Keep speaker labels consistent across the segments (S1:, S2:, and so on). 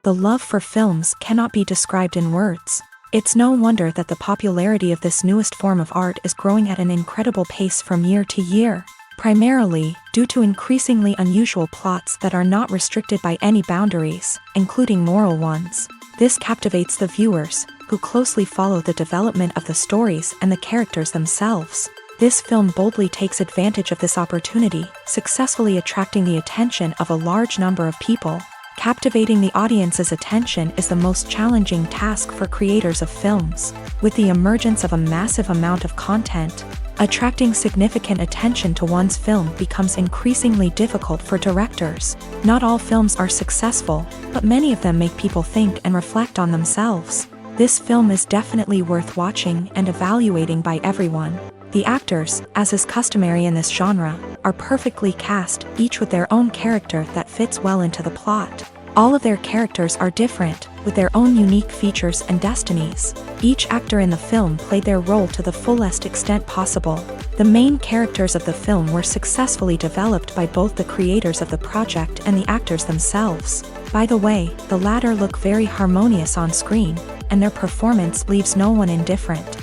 S1: The love for films cannot be described in words. It's no wonder that the popularity of this newest form of art is growing at an incredible pace from year to year, primarily due to increasingly unusual plots that are not restricted by any boundaries, including moral ones. This captivates the viewers, who closely follow the development of the stories and the characters themselves. This film boldly takes advantage of this opportunity, successfully attracting the attention of a large number of people. Captivating the audience's attention is the most challenging task for creators of films. With the emergence of a massive amount of content, attracting significant attention to one's film becomes increasingly difficult for directors. Not all films are successful, but many of them make people think and reflect on themselves. This film is definitely worth watching and evaluating by everyone. The actors, as is customary in this genre, are perfectly cast, each with their own character that fits well into the plot. All of their characters are different, with their own unique features and destinies. Each actor in the film played their role to the fullest extent possible. The main characters of the film were successfully developed by both the creators of the project and the actors themselves. By the way, the latter look very harmonious on screen, and their performance leaves no one indifferent.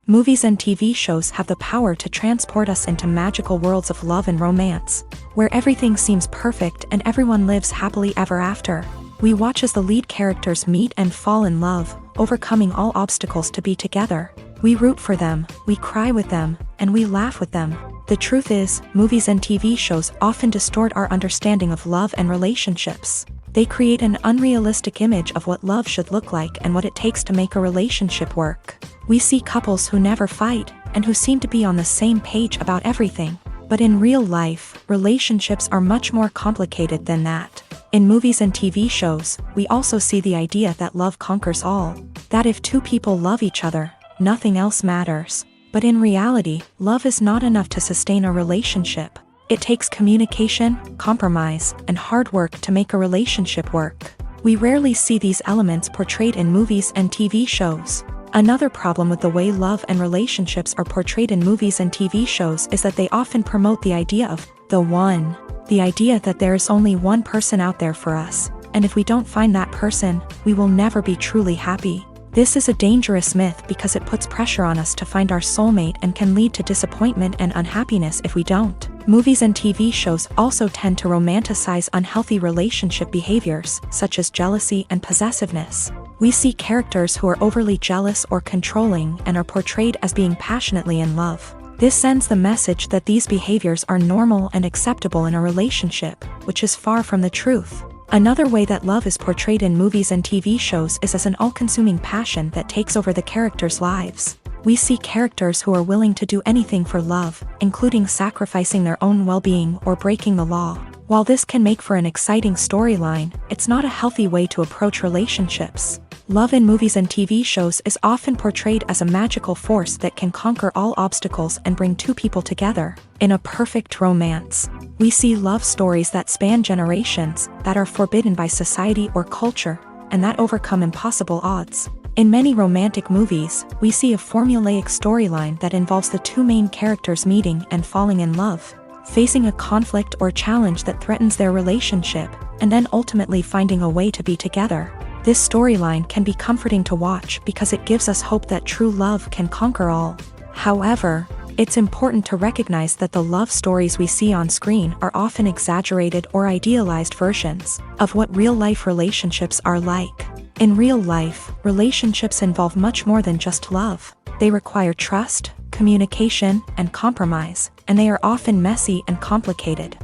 S1: Movies and TV shows have the power to transport us into magical worlds of love and romance, where everything seems perfect and everyone lives happily ever after. We watch as the lead characters meet and fall in love, overcoming all obstacles to be together. We root for them, we cry with them, and we laugh with them. The truth is, movies and TV shows often distort our understanding of love and relationships. They create an unrealistic image of what love should look like and what it takes to make a relationship work. We see couples who never fight, and who seem to be on the same page about everything. But in real life, relationships are much more complicated than that. In movies and TV shows, we also see the idea that love conquers all. That if two people love each other, nothing else matters. But in reality, love is not enough to sustain a relationship. It takes communication, compromise, and hard work to make a relationship work. We rarely see these elements portrayed in movies and TV shows. Another problem with the way love and relationships are portrayed in movies and TV shows is that they often promote the idea of the one. The idea that there is only one person out there for us, and if we don't find that person, we will never be truly happy. This is a dangerous myth because it puts pressure on us to find our soulmate and can lead to disappointment and unhappiness if we don't. Movies and TV shows also tend to romanticize unhealthy relationship behaviors, such as jealousy and possessiveness. We see characters who are overly jealous or controlling and are portrayed as being passionately in love. This sends the message that these behaviors are normal and acceptable in a relationship, which is far from the truth. Another way that love is portrayed in movies and TV shows is as an all-consuming passion that takes over the characters' lives. We see characters who are willing to do anything for love, including sacrificing their own well-being or breaking the law. While this can make for an exciting storyline, it's not a healthy way to approach relationships. Love in movies and TV shows is often portrayed as a magical force that can conquer all obstacles and bring two people together. In a perfect romance, we see love stories that span generations, that are forbidden by society or culture, and that overcome impossible odds. In many romantic movies, we see a formulaic storyline that involves the two main characters meeting and falling in love, facing a conflict or challenge that threatens their relationship, and then ultimately finding a way to be together. This storyline can be comforting to watch because it gives us hope that true love can conquer all. However, it's important to recognize that the love stories we see on screen are often exaggerated or idealized versions of what real-life relationships are like. In real life, relationships involve much more than just love. They require trust, communication, and compromise, and they are often messy and complicated.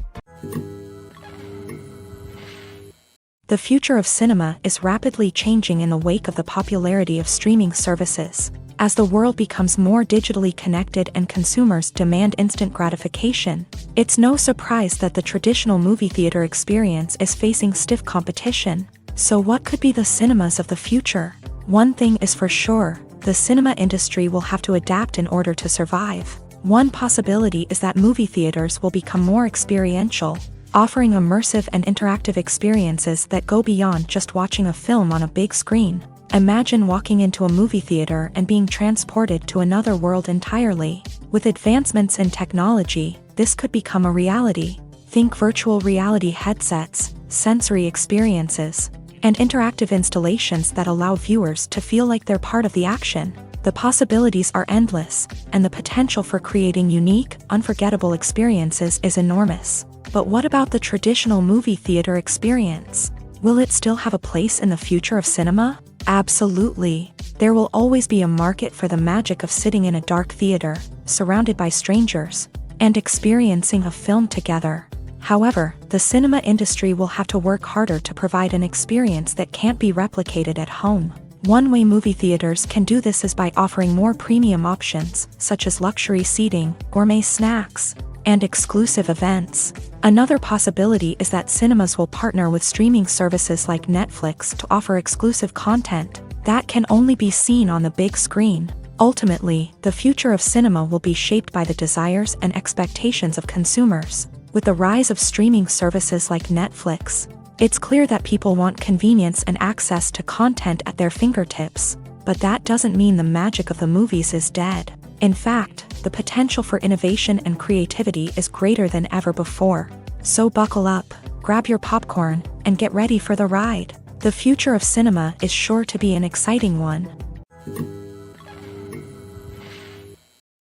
S1: The future of cinema is rapidly changing in the wake of the popularity of streaming services. As the world becomes more digitally connected and consumers demand instant gratification, it's no surprise that the traditional movie theater experience is facing stiff competition. So what could be the cinemas of the future? One thing is for sure, the cinema industry will have to adapt in order to survive. One possibility is that movie theaters will become more experiential, offering immersive and interactive experiences that go beyond just watching a film on a big screen. Imagine walking into a movie theater and being transported to another world entirely. With advancements in technology, this could become a reality. Think virtual reality headsets, sensory experiences, and interactive installations that allow viewers to feel like they're part of the action. The possibilities are endless, and the potential for creating unique, unforgettable experiences is enormous. But what about the traditional movie theater experience? Will it still have a place in the future of cinema? Absolutely. There will always be a market for the magic of sitting in a dark theater, surrounded by strangers, and experiencing a film together. However, the cinema industry will have to work harder to provide an experience that can't be replicated at home. One way movie theaters can do this is by offering more premium options, such as luxury seating, gourmet snacks, and exclusive events. Another possibility is that cinemas will partner with streaming services like Netflix to offer exclusive content that can only be seen on the big screen. Ultimately, the future of cinema will be shaped by the desires and expectations of consumers. With the rise of streaming services like Netflix, it's clear that people want convenience and access to content at their fingertips. But that doesn't mean the magic of the movies is dead. In fact, the potential for innovation and creativity is greater than ever before. So buckle up, grab your popcorn, and get ready for the ride. The future of cinema is sure to be an exciting one.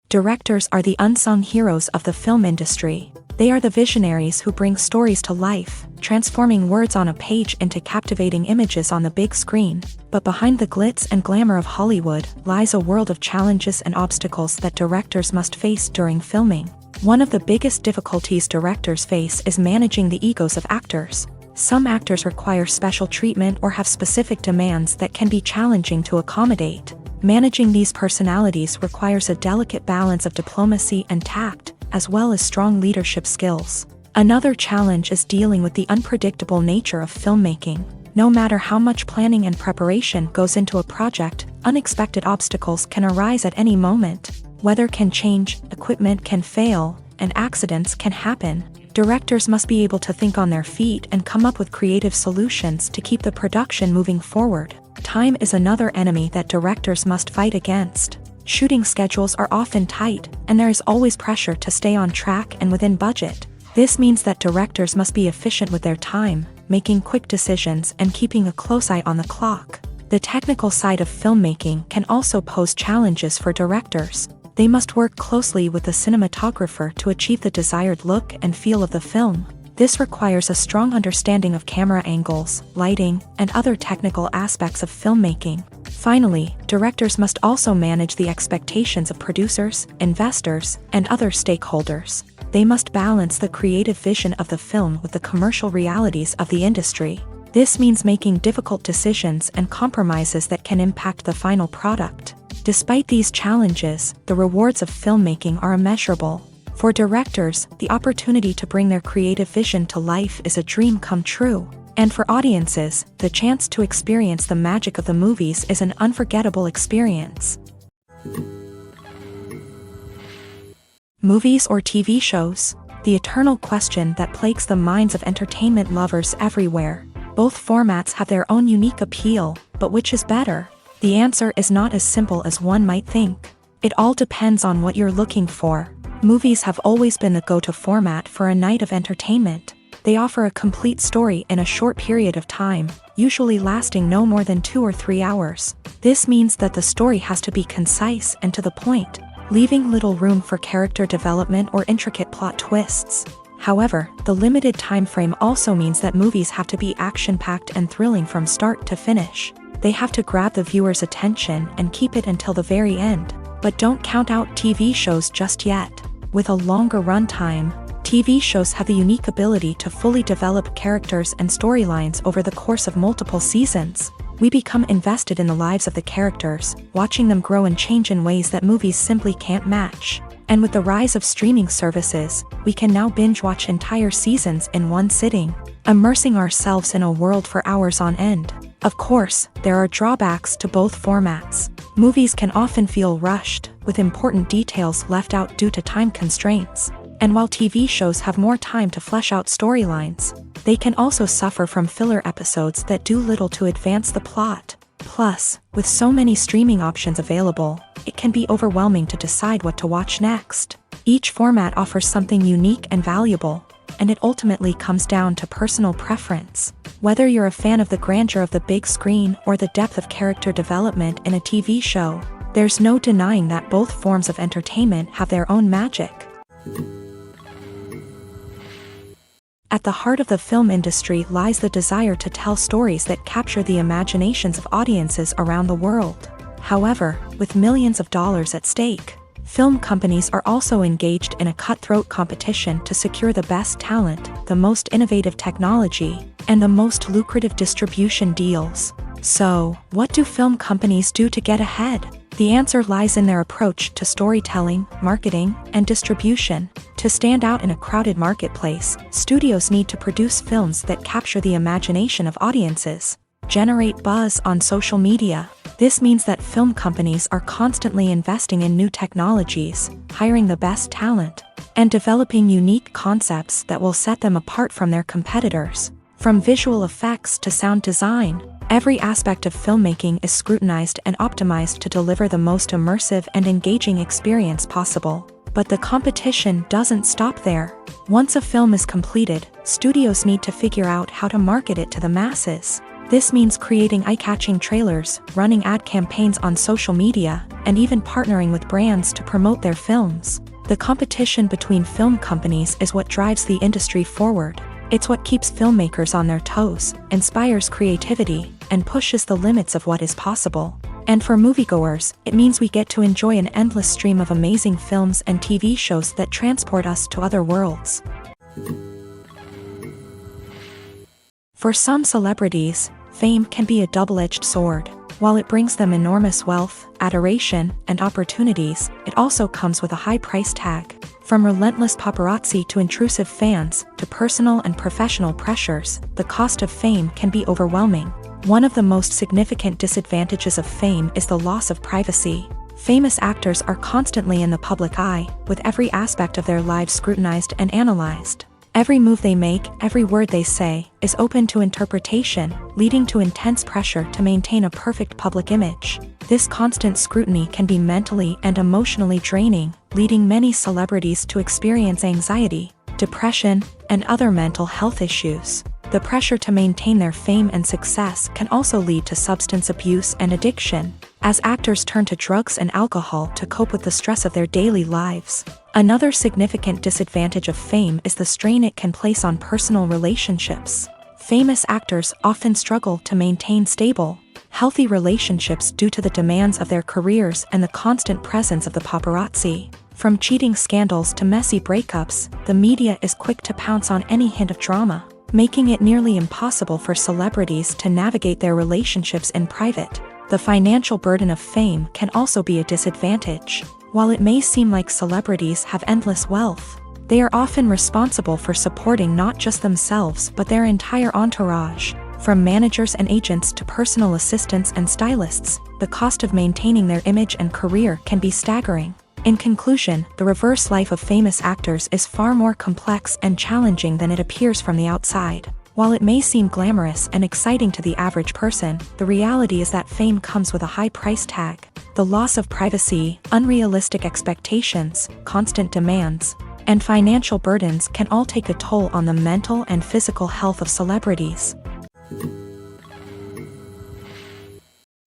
S1: Directors are the unsung heroes of the film industry. They are the visionaries who bring stories to life, transforming words on a page into captivating images on the big screen. But behind the glitz and glamour of Hollywood lies a world of challenges and obstacles that directors must face during filming. One of the biggest difficulties directors face is managing the egos of actors. Some actors require special treatment or have specific demands that can be challenging to accommodate. Managing these personalities requires a delicate balance of diplomacy and tact, as well as strong leadership skills. Another challenge is dealing with the unpredictable nature of filmmaking. No matter how much planning and preparation goes into a project, unexpected obstacles can arise at any moment. Weather can change, equipment can fail, and accidents can happen. Directors must be able to think on their feet and come up with creative solutions to keep the production moving forward. Time is another enemy that directors must fight against. Shooting schedules are often tight, and there is always pressure to stay on track and within budget. This means that directors must be efficient with their time, making quick decisions and keeping a close eye on the clock. The technical side of filmmaking can also pose challenges for directors. They must work closely with the cinematographer to achieve the desired look and feel of the film. This requires a strong understanding of camera angles, lighting, and other technical aspects of filmmaking. Finally, directors must also manage the expectations of producers, investors, and other stakeholders. They must balance the creative vision of the film with the commercial realities of the industry. This means making difficult decisions and compromises that can impact the final product. Despite these challenges, the rewards of filmmaking are immeasurable. For directors, the opportunity to bring their creative vision to life is a dream come true. And for audiences, the chance to experience the magic of the movies is an unforgettable experience. Movies or TV shows? The eternal question that plagues the minds of entertainment lovers everywhere. Both formats have their own unique appeal, but which is better? The answer is not as simple as one might think. It all depends on what you're looking for. Movies have always been the go-to format for a night of entertainment. They offer a complete story in a short period of time, usually lasting no more than 2 or 3 hours. This means that the story has to be concise and to the point, leaving little room for character development or intricate plot twists. However, the limited time frame also means that movies have to be action-packed and thrilling from start to finish. They have to grab the viewer's attention and keep it until the very end. But don't count out TV shows just yet. With a longer runtime, TV shows have the unique ability to fully develop characters and storylines over the course of multiple seasons. We become invested in the lives of the characters, watching them grow and change in ways that movies simply can't match. And with the rise of streaming services, we can now binge-watch entire seasons in one sitting, immersing ourselves in a world for hours on end. Of course, there are drawbacks to both formats. Movies can often feel rushed, with important details left out due to time constraints. And while TV shows have more time to flesh out storylines, they can also suffer from filler episodes that do little to advance the plot. Plus, with so many streaming options available, it can be overwhelming to decide what to watch next. Each format offers something unique and valuable. and it ultimately comes down to personal preference. Whether you're a fan of the grandeur of the big screen or the depth of character development in a TV show, there's no denying that both forms of entertainment have their own magic. At the heart of the film industry lies the desire to tell stories that capture the imaginations of audiences around the world. However, with millions of dollars at stake, film companies are also engaged in a cutthroat competition to secure the best talent, the most innovative technology, and the most lucrative distribution deals. So, what do film companies do to get ahead? The answer lies in their approach to storytelling, marketing, and distribution. To stand out in a crowded marketplace, studios need to produce films that capture the imagination of audiences, generate buzz on social media. This means that film companies are constantly investing in new technologies, hiring the best talent, and developing unique concepts that will set them apart from their competitors. From visual effects to sound design, every aspect of filmmaking is scrutinized and optimized to deliver the most immersive and engaging experience possible. But the competition doesn't stop there. Once a film is completed, studios need to figure out how to market it to the masses. This means creating eye-catching trailers, running ad campaigns on social media, and even partnering with brands to promote their films. The competition between film companies is what drives the industry forward. It's what keeps filmmakers on their toes, inspires creativity, and pushes the limits of what is possible. And for moviegoers, it means we get to enjoy an endless stream of amazing films and TV shows that transport us to other worlds. For some celebrities, fame can be a double-edged sword. While it brings them enormous wealth, adoration, and opportunities, it also comes with a high price tag. From relentless paparazzi to intrusive fans, to personal and professional pressures, the cost of fame can be overwhelming. One of the most significant disadvantages of fame is the loss of privacy. Famous actors are constantly in the public eye, with every aspect of their lives scrutinized and analyzed. Every move they make, every word they say, is open to interpretation, leading to intense pressure to maintain a perfect public image. This constant scrutiny can be mentally and emotionally draining, leading many celebrities to experience anxiety, depression, and other mental health issues. The pressure to maintain their fame and success can also lead to substance abuse and addiction, as actors turn to drugs and alcohol to cope with the stress of their daily lives. Another significant disadvantage of fame is the strain it can place on personal relationships. Famous actors often struggle to maintain stable, healthy relationships due to the demands of their careers and the constant presence of the paparazzi. From cheating scandals to messy breakups, the media is quick to pounce on any hint of drama, making it nearly impossible for celebrities to navigate their relationships in private. The financial burden of fame can also be a disadvantage. While it may seem like celebrities have endless wealth, they are often responsible for supporting not just themselves but their entire entourage. From managers and agents to personal assistants and stylists, the cost of maintaining their image and career can be staggering. In conclusion, the reverse life of famous actors is far more complex and challenging than it appears from the outside. While it may seem glamorous and exciting to the average person, the reality is that fame comes with a high price tag. The loss of privacy, unrealistic expectations, constant demands, and financial burdens can all take a toll on the mental and physical health of celebrities.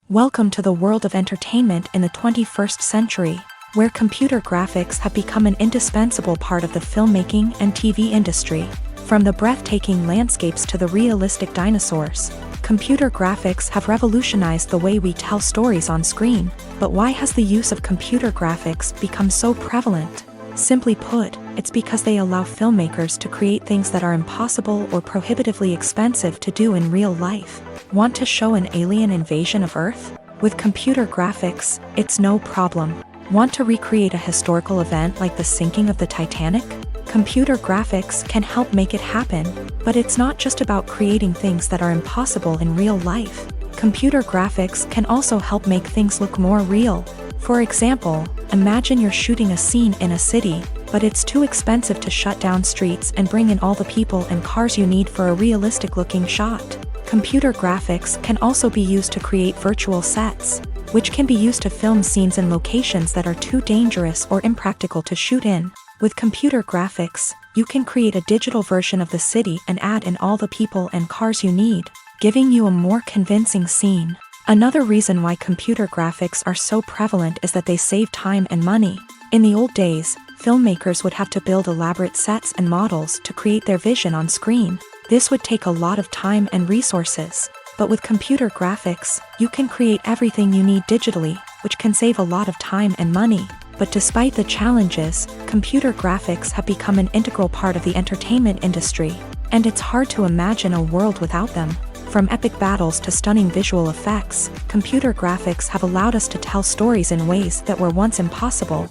S1: Welcome to the world of entertainment in the 21st century, where computer graphics have become an indispensable part of the filmmaking and TV industry. From the breathtaking landscapes to the realistic dinosaurs, computer graphics have revolutionized the way we tell stories on screen. But why has the use of computer graphics become so prevalent? Simply put, it's because they allow filmmakers to create things that are impossible or prohibitively expensive to do in real life. Want to show an alien invasion of Earth? With computer graphics, it's no problem. Want to recreate a historical event like the sinking of the Titanic? Computer graphics can help make it happen, but it's not just about creating things that are impossible in real life. Computer graphics can also help make things look more real. For example, imagine you're shooting a scene in a city, but it's too expensive to shut down streets and bring in all the people and cars you need for a realistic-looking shot. Computer graphics can also be used to create virtual sets, which can be used to film scenes in locations that are too dangerous or impractical to shoot in. With computer graphics, you can create a digital version of the city and add in all the people and cars you need, giving you a more convincing scene. Another reason why computer graphics are so prevalent is that they save time and money. In the old days, filmmakers would have to build elaborate sets and models to create their vision on screen. This would take a lot of time and resources. But with computer graphics, you can create everything you need digitally, which can save a lot of time and money. But despite the challenges, computer graphics have become an integral part of the entertainment industry, and it's hard to imagine a world without them. From epic battles to stunning visual effects, computer graphics have allowed us to tell stories in ways that were once impossible.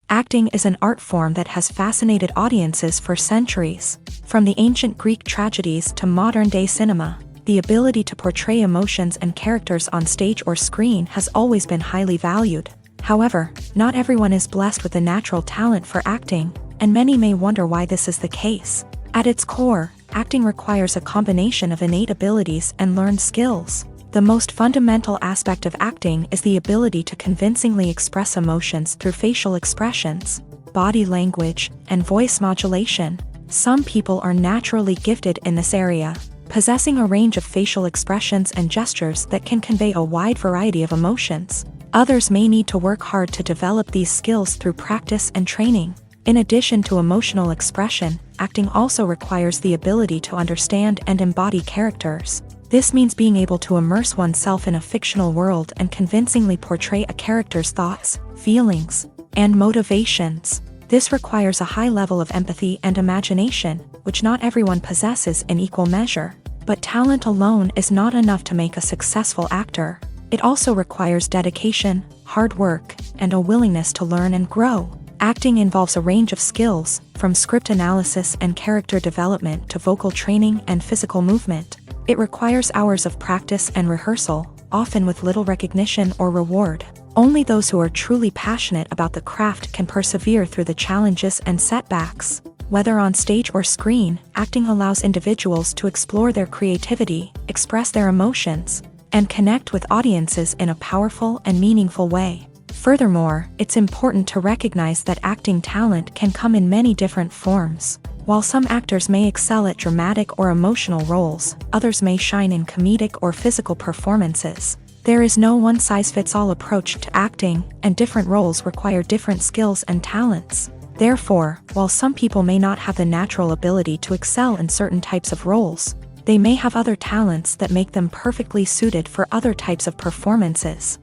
S1: Acting is an art form that has fascinated audiences for centuries. From the ancient Greek tragedies to modern-day cinema, the ability to portray emotions and characters on stage or screen has always been highly valued. However, not everyone is blessed with a natural talent for acting, and many may wonder why this is the case. At its core, acting requires a combination of innate abilities and learned skills. The most fundamental aspect of acting is the ability to convincingly express emotions through facial expressions, body language, and voice modulation. Some people are naturally gifted in this area, possessing a range of facial expressions and gestures that can convey a wide variety of emotions. Others may need to work hard to develop these skills through practice and training. In addition to emotional expression, acting also requires the ability to understand and embody characters. This means being able to immerse oneself in a fictional world and convincingly portray a character's thoughts, feelings, and motivations. This requires a high level of empathy and imagination, which not everyone possesses in equal measure. But talent alone is not enough to make a successful actor. It also requires dedication, hard work, and a willingness to learn and grow. Acting involves a range of skills, from script analysis and character development to vocal training and physical movement. It requires hours of practice and rehearsal, often with little recognition or reward. Only those who are truly passionate about the craft can persevere through the challenges and setbacks. Whether on stage or screen, acting allows individuals to explore their creativity, express their emotions, and connect with audiences in a powerful and meaningful way. Furthermore, it's important to recognize that acting talent can come in many different forms. While some actors may excel at dramatic or emotional roles, others may shine in comedic or physical performances. There is no one-size-fits-all approach to acting, and different roles require different skills and talents. Therefore, while some people may not have the natural ability to excel in certain types of roles, they may have other talents that make them perfectly suited for other types of performances.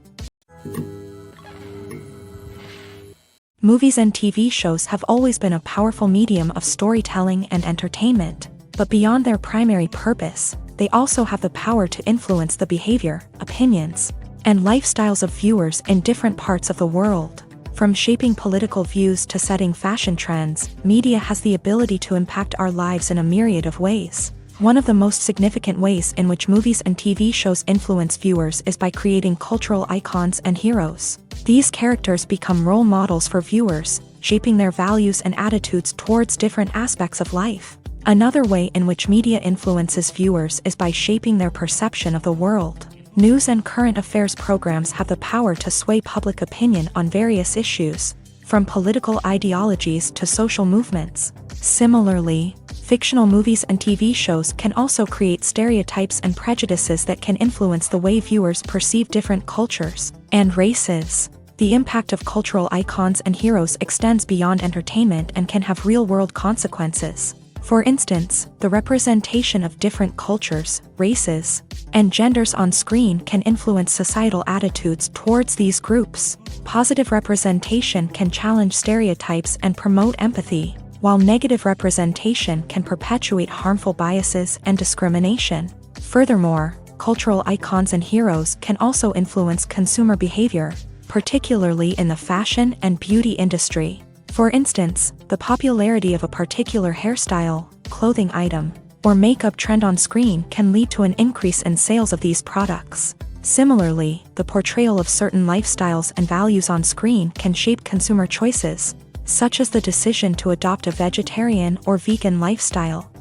S1: Movies and TV shows have always been a powerful medium of storytelling and entertainment, but beyond their primary purpose, they also have the power to influence the behavior, opinions, and lifestyles of viewers in different parts of the world. From shaping political views to setting fashion trends, media has the ability to impact our lives in a myriad of ways. One of the most significant ways in which movies and TV shows influence viewers is by creating cultural icons and heroes. These characters become role models for viewers, shaping their values and attitudes towards different aspects of life. Another way in which media influences viewers is by shaping their perception of the world. News and current affairs programs have the power to sway public opinion on various issues, from political ideologies to social movements. Similarly, fictional movies and TV shows can also create stereotypes and prejudices that can influence the way viewers perceive different cultures and races. The impact of cultural icons and heroes extends beyond entertainment and can have real-world consequences. For instance, the representation of different cultures, races, and genders on screen can influence societal attitudes towards these groups. Positive representation can challenge stereotypes and promote empathy, while negative representation can perpetuate harmful biases and discrimination. Furthermore, cultural icons and heroes can also influence consumer behavior, particularly in the fashion and beauty industry. For instance, the popularity of a particular hairstyle, clothing item, or makeup trend on screen can lead to an increase in sales of these products. Similarly, the portrayal of certain lifestyles and values on screen can shape consumer choices, such as the decision to adopt a vegetarian or vegan lifestyle.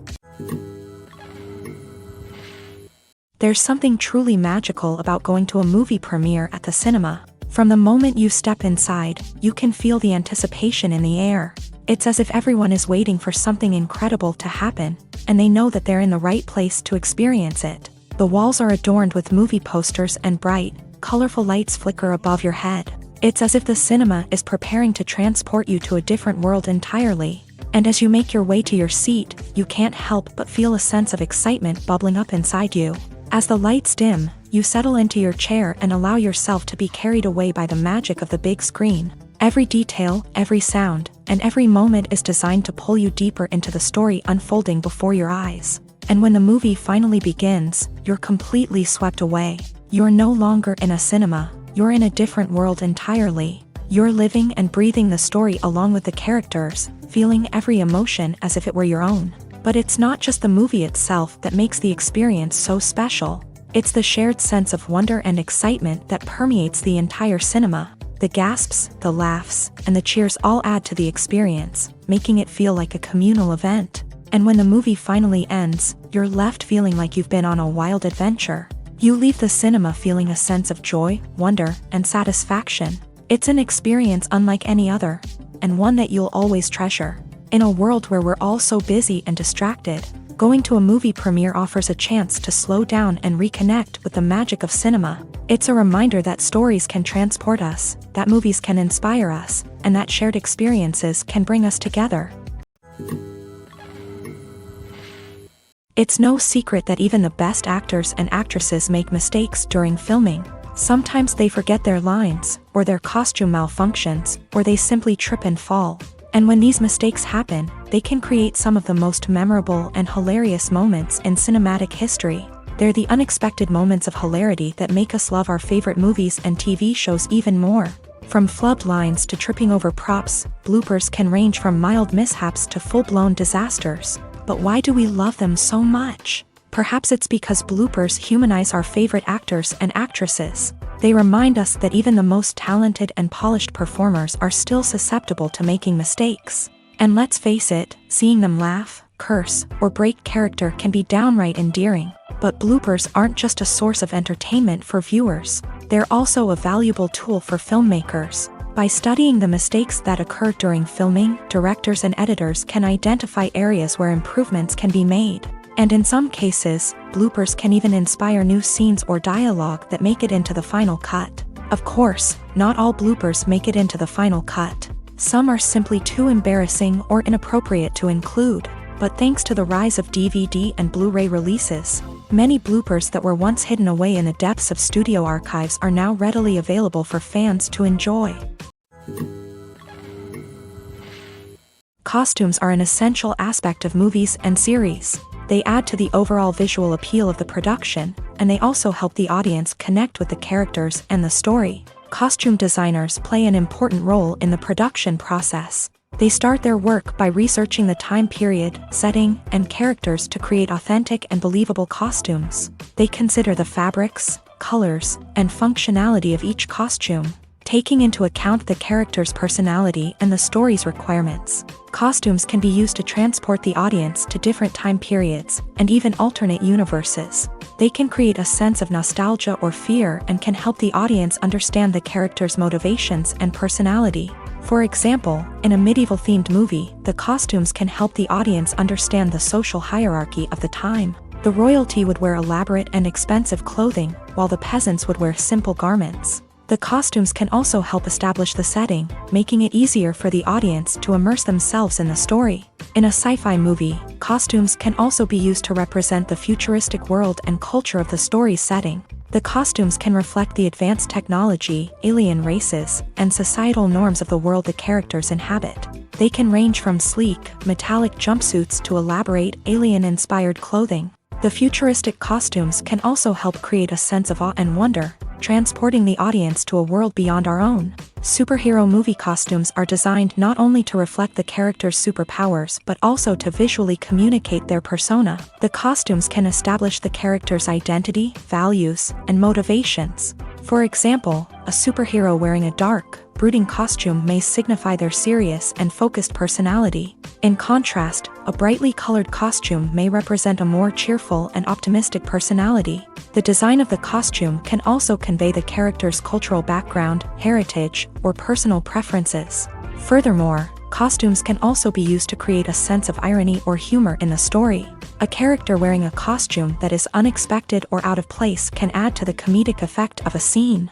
S1: There's something truly magical about going to a movie premiere at the cinema. From the moment you step inside, you can feel the anticipation in the air. It's as if everyone is waiting for something incredible to happen, and they know that they're in the right place to experience it. The walls are adorned with movie posters and bright, colorful lights flicker above your head. It's as if the cinema is preparing to transport you to a different world entirely. And as you make your way to your seat, you can't help but feel a sense of excitement bubbling up inside you. As the lights dim, you settle into your chair and allow yourself to be carried away by the magic of the big screen. Every detail, every sound, and every moment is designed to pull you deeper into the story unfolding before your eyes. And when the movie finally begins, you're completely swept away. You're no longer in a cinema, you're in a different world entirely. You're living and breathing the story along with the characters, feeling every emotion as if it were your own. But it's not just the movie itself that makes the experience so special. It's the shared sense of wonder and excitement that permeates the entire cinema. The gasps, the laughs, and the cheers all add to the experience, making it feel like a communal event. And when the movie finally ends, you're left feeling like you've been on a wild adventure. You leave the cinema feeling a sense of joy, wonder, and satisfaction. It's an experience unlike any other, and one that you'll always treasure. In a world where we're all so busy and distracted, going to a movie premiere offers a chance to slow down and reconnect with the magic of cinema. It's a reminder that stories can transport us, that movies can inspire us, and that shared experiences can bring us together. It's no secret that even the best actors and actresses make mistakes during filming. Sometimes they forget their lines, or their costume malfunctions, or they simply trip and fall. And when these mistakes happen, they can create some of the most memorable and hilarious moments in cinematic history. They're the unexpected moments of hilarity that make us love our favorite movies and TV shows even more. From flubbed lines to tripping over props, bloopers can range from mild mishaps to full-blown disasters. But why do we love them so much? Perhaps it's because bloopers humanize our favorite actors and actresses. They remind us that even the most talented and polished performers are still susceptible to making mistakes. And let's face it, seeing them laugh, curse, or break character can be downright endearing. But bloopers aren't just a source of entertainment for viewers. They're also a valuable tool for filmmakers. By studying the mistakes that occur during filming, directors and editors can identify areas where improvements can be made. And in some cases, bloopers can even inspire new scenes or dialogue that make it into the final cut. Of course, not all bloopers make it into the final cut. Some are simply too embarrassing or inappropriate to include. But thanks to the rise of DVD and Blu-ray releases, many bloopers that were once hidden away in the depths of studio archives are now readily available for fans to enjoy. Costumes are an essential aspect of movies and series. They add to the overall visual appeal of the production, and they also help the audience connect with the characters and the story. Costume designers play an important role in the production process. They start their work by researching the time period, setting, and characters to create authentic and believable costumes. They consider the fabrics, colors, and functionality of each costume, taking into account the character's personality and the story's requirements. Costumes can be used to transport the audience to different time periods and even alternate universes. They can create a sense of nostalgia or fear and can help the audience understand the character's motivations and personality. For example, in a medieval-themed movie, the costumes can help the audience understand the social hierarchy of the time. The royalty would wear elaborate and expensive clothing, while the peasants would wear simple garments. The costumes can also help establish the setting, making it easier for the audience to immerse themselves in the story. In a sci-fi movie, costumes can also be used to represent the futuristic world and culture of the story's setting. The costumes can reflect the advanced technology, alien races, and societal norms of the world the characters inhabit. They can range from sleek, metallic jumpsuits to elaborate, alien-inspired clothing. The futuristic costumes can also help create a sense of awe and wonder, transporting the audience to a world beyond our own. Superhero movie costumes are designed not only to reflect the character's superpowers but also to visually communicate their persona. The costumes can establish the character's identity, values, and motivations. For example, a superhero wearing a dark, brooding costume may signify their serious and focused personality. In contrast, a brightly colored costume may represent a more cheerful and optimistic personality. The design of the costume can also convey the character's cultural background, heritage, or personal preferences. Furthermore, costumes can also be used to create a sense of irony or humor in the story. A character wearing a costume that is unexpected or out of place can add to the comedic effect of a scene.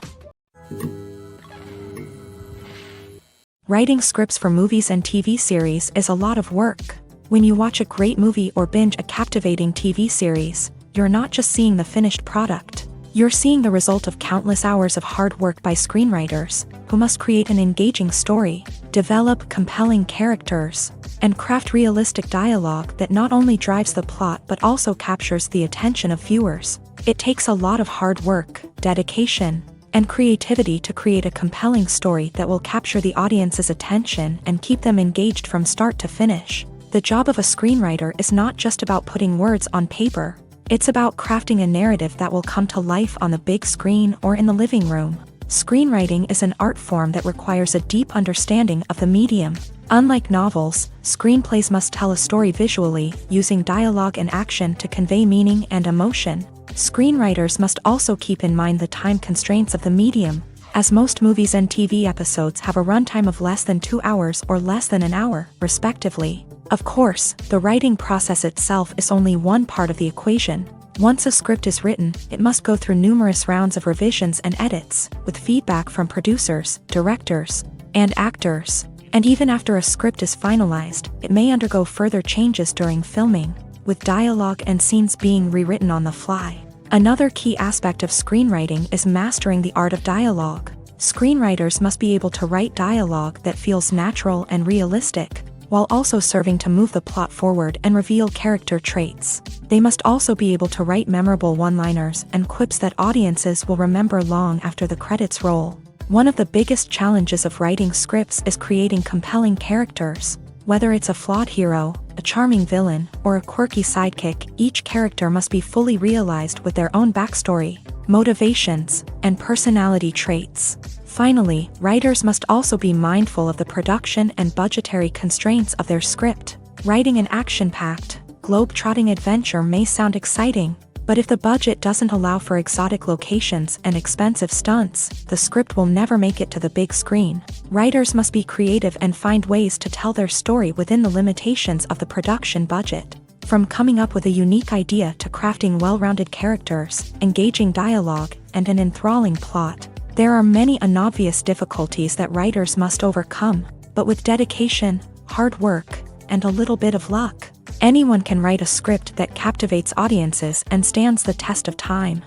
S1: Writing scripts for movies and TV series is a lot of work. When you watch a great movie or binge a captivating TV series, you're not just seeing the finished product. You're seeing the result of countless hours of hard work by screenwriters, who must create an engaging story, develop compelling characters, and craft realistic dialogue that not only drives the plot but also captures the attention of viewers. It takes a lot of hard work, dedication, and creativity to create a compelling story that will capture the audience's attention and keep them engaged from start to finish. The job of a screenwriter is not just about putting words on paper. It's about crafting a narrative that will come to life on the big screen or in the living room. Screenwriting is an art form that requires a deep understanding of the medium. Unlike novels, screenplays must tell a story visually, using dialogue and action to convey meaning and emotion. Screenwriters must also keep in mind the time constraints of the medium, as most movies and TV episodes have a runtime of less than 2 hours or less than an hour, respectively. Of course, the writing process itself is only one part of the equation. Once a script is written, it must go through numerous rounds of revisions and edits, with feedback from producers, directors, and actors. And even after a script is finalized, it may undergo further changes during filming, with dialogue and scenes being rewritten on the fly. Another key aspect of screenwriting is mastering the art of dialogue. Screenwriters must be able to write dialogue that feels natural and realistic, while also serving to move the plot forward and reveal character traits. They must also be able to write memorable one-liners and quips that audiences will remember long after the credits roll. One of the biggest challenges of writing scripts is creating compelling characters. Whether it's a flawed hero, a charming villain, or a quirky sidekick, each character must be fully realized with their own backstory, motivations, and personality traits. Finally, writers must also be mindful of the production and budgetary constraints of their script. Writing an action-packed, globe-trotting adventure may sound exciting, but if the budget doesn't allow for exotic locations and expensive stunts, the script will never make it to the big screen. Writers must be creative and find ways to tell their story within the limitations of the production budget. From coming up with a unique idea to crafting well-rounded characters, engaging dialogue, and an enthralling plot, there are many unobvious difficulties that writers must overcome, but with dedication, hard work, and a little bit of luck, anyone can write a script that captivates audiences and stands the test of time.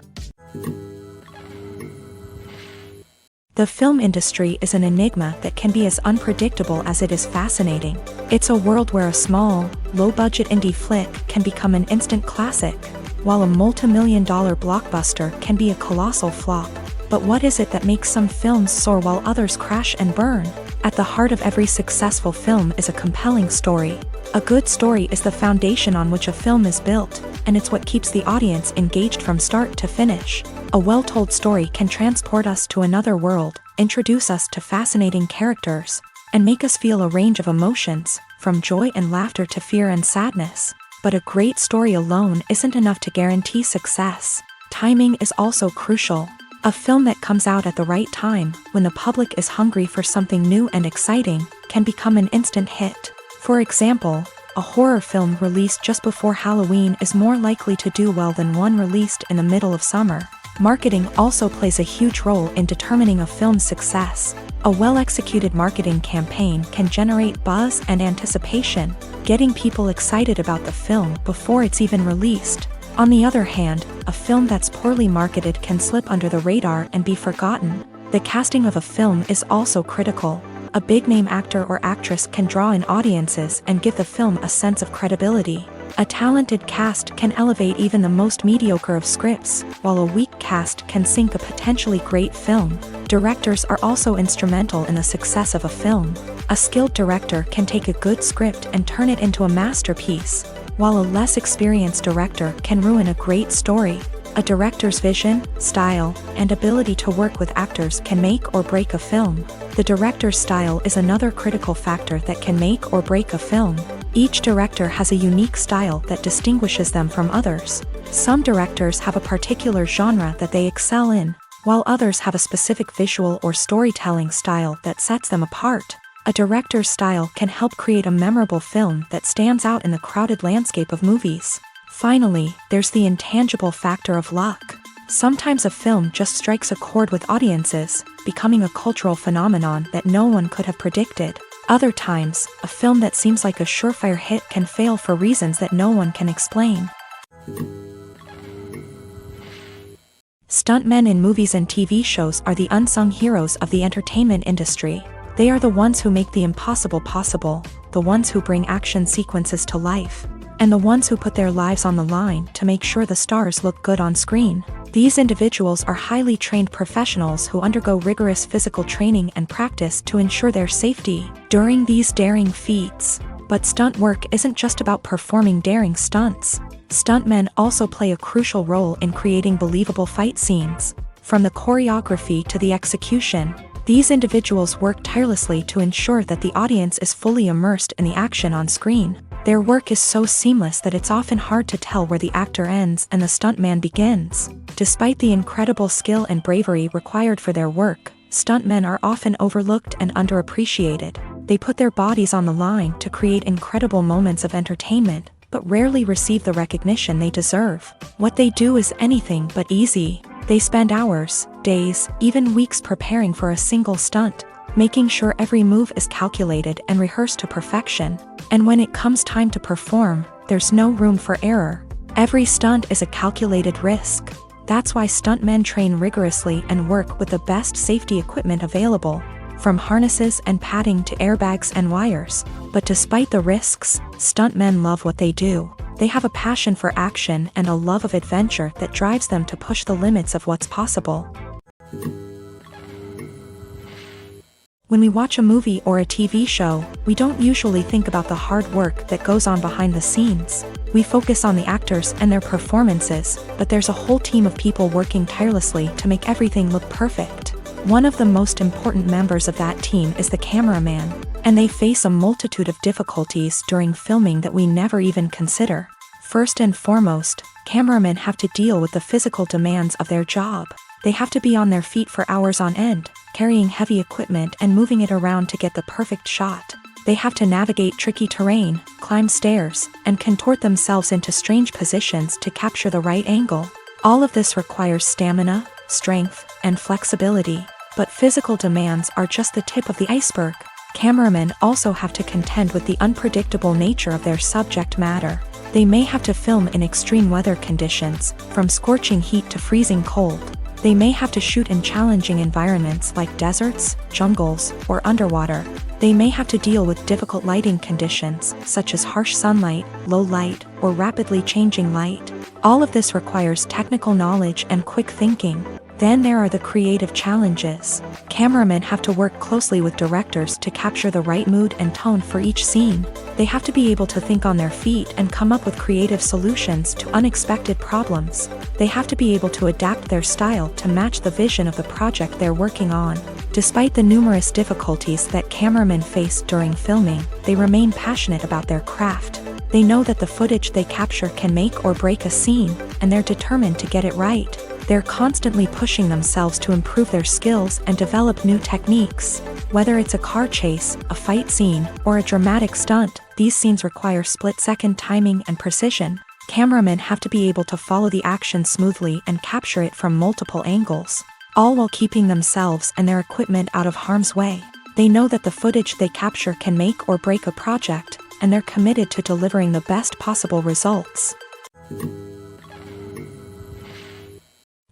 S1: The film industry is an enigma that can be as unpredictable as it is fascinating. It's a world where a small, low-budget indie flick can become an instant classic, while a multi-million-dollar blockbuster can be a colossal flop. But what is it that makes some films soar while others crash and burn? At the heart of every successful film is a compelling story. A good story is the foundation on which a film is built, and it's what keeps the audience engaged from start to finish. A well-told story can transport us to another world, introduce us to fascinating characters, and make us feel a range of emotions, from joy and laughter to fear and sadness. But a great story alone isn't enough to guarantee success. Timing is also crucial. A film that comes out at the right time, when the public is hungry for something new and exciting, can become an instant hit. For example, a horror film released just before Halloween is more likely to do well than one released in the middle of summer. Marketing also plays a huge role in determining a film's success. A well-executed marketing campaign can generate buzz and anticipation, getting people excited about the film before it's even released. On the other hand, a film that's poorly marketed can slip under the radar and be forgotten. The casting of a film is also critical. A big-name actor or actress can draw in audiences and give the film a sense of credibility. A talented cast can elevate even the most mediocre of scripts, while a weak cast can sink a potentially great film. Directors are also instrumental in the success of a film. A skilled director can take a good script and turn it into a masterpiece, while a less experienced director can ruin a great story. A director's vision, style, and ability to work with actors can make or break a film. The director's style is another critical factor that can make or break a film. Each director has a unique style that distinguishes them from others. Some directors have a particular genre that they excel in, while others have a specific visual or storytelling style that sets them apart. A director's style can help create a memorable film that stands out in the crowded landscape of movies. Finally, there's the intangible factor of luck. Sometimes a film just strikes a chord with audiences, becoming a cultural phenomenon that no one could have predicted. Other times, a film that seems like a surefire hit can fail for reasons that no one can explain. Stuntmen in movies and TV shows are the unsung heroes of the entertainment industry. They are the ones who make the impossible possible, the ones who bring action sequences to life, and the ones who put their lives on the line to make sure the stars look good on screen. These individuals are highly trained professionals who undergo rigorous physical training and practice to ensure their safety during these daring feats. But stunt work isn't just about performing daring stunts. Stuntmen also play a crucial role in creating believable fight scenes. From the choreography to the execution, these individuals work tirelessly to ensure that the audience is fully immersed in the action on screen. Their work is so seamless that it's often hard to tell where the actor ends and the stuntman begins. Despite the incredible skill and bravery required for their work, stuntmen are often overlooked and underappreciated. They put their bodies on the line to create incredible moments of entertainment, but rarely receive the recognition they deserve. What they do is anything but easy. They spend hours, days, even weeks preparing for a single stunt, making sure every move is calculated and rehearsed to perfection. And when it comes time to perform, there's no room for error. Every stunt is a calculated risk. That's why stuntmen train rigorously and work with the best safety equipment available, from harnesses and padding to airbags and wires. But despite the risks, stuntmen love what they do. They have a passion for action and a love of adventure that drives them to push the limits of what's possible. When we watch a movie or a TV show, we don't usually think about the hard work that goes on behind the scenes. We focus on the actors and their performances, but there's a whole team of people working tirelessly to make everything look perfect. One of the most important members of that team is the cameraman, and they face a multitude of difficulties during filming that we never even consider. First and foremost, cameramen have to deal with the physical demands of their job. They have to be on their feet for hours on end, carrying heavy equipment and moving it around to get the perfect shot. They have to navigate tricky terrain, climb stairs, and contort themselves into strange positions to capture the right angle. All of this requires stamina, strength, and flexibility. But physical demands are just the tip of the iceberg. Cameramen also have to contend with the unpredictable nature of their subject matter. They may have to film in extreme weather conditions, from scorching heat to freezing cold. They may have to shoot in challenging environments like deserts, jungles, or underwater. They may have to deal with difficult lighting conditions, such as harsh sunlight, low light, or rapidly changing light. All of this requires technical knowledge and quick thinking. Then there are the creative challenges. Cameramen have to work closely with directors to capture the right mood and tone for each scene. They have to be able to think on their feet and come up with creative solutions to unexpected problems. They have to be able to adapt their style to match the vision of the project they're working on. Despite the numerous difficulties that cameramen face during filming, they remain passionate about their craft. They know that the footage they capture can make or break a scene, and they're determined to get it right. They're constantly pushing themselves to improve their skills and develop new techniques. Whether it's a car chase, a fight scene, or a dramatic stunt, these scenes require split-second timing and precision. Cameramen have to be able to follow the action smoothly and capture it from multiple angles, all while keeping themselves and their equipment out of harm's way. They know that the footage they capture can make or break a project, and they're committed to delivering the best possible results.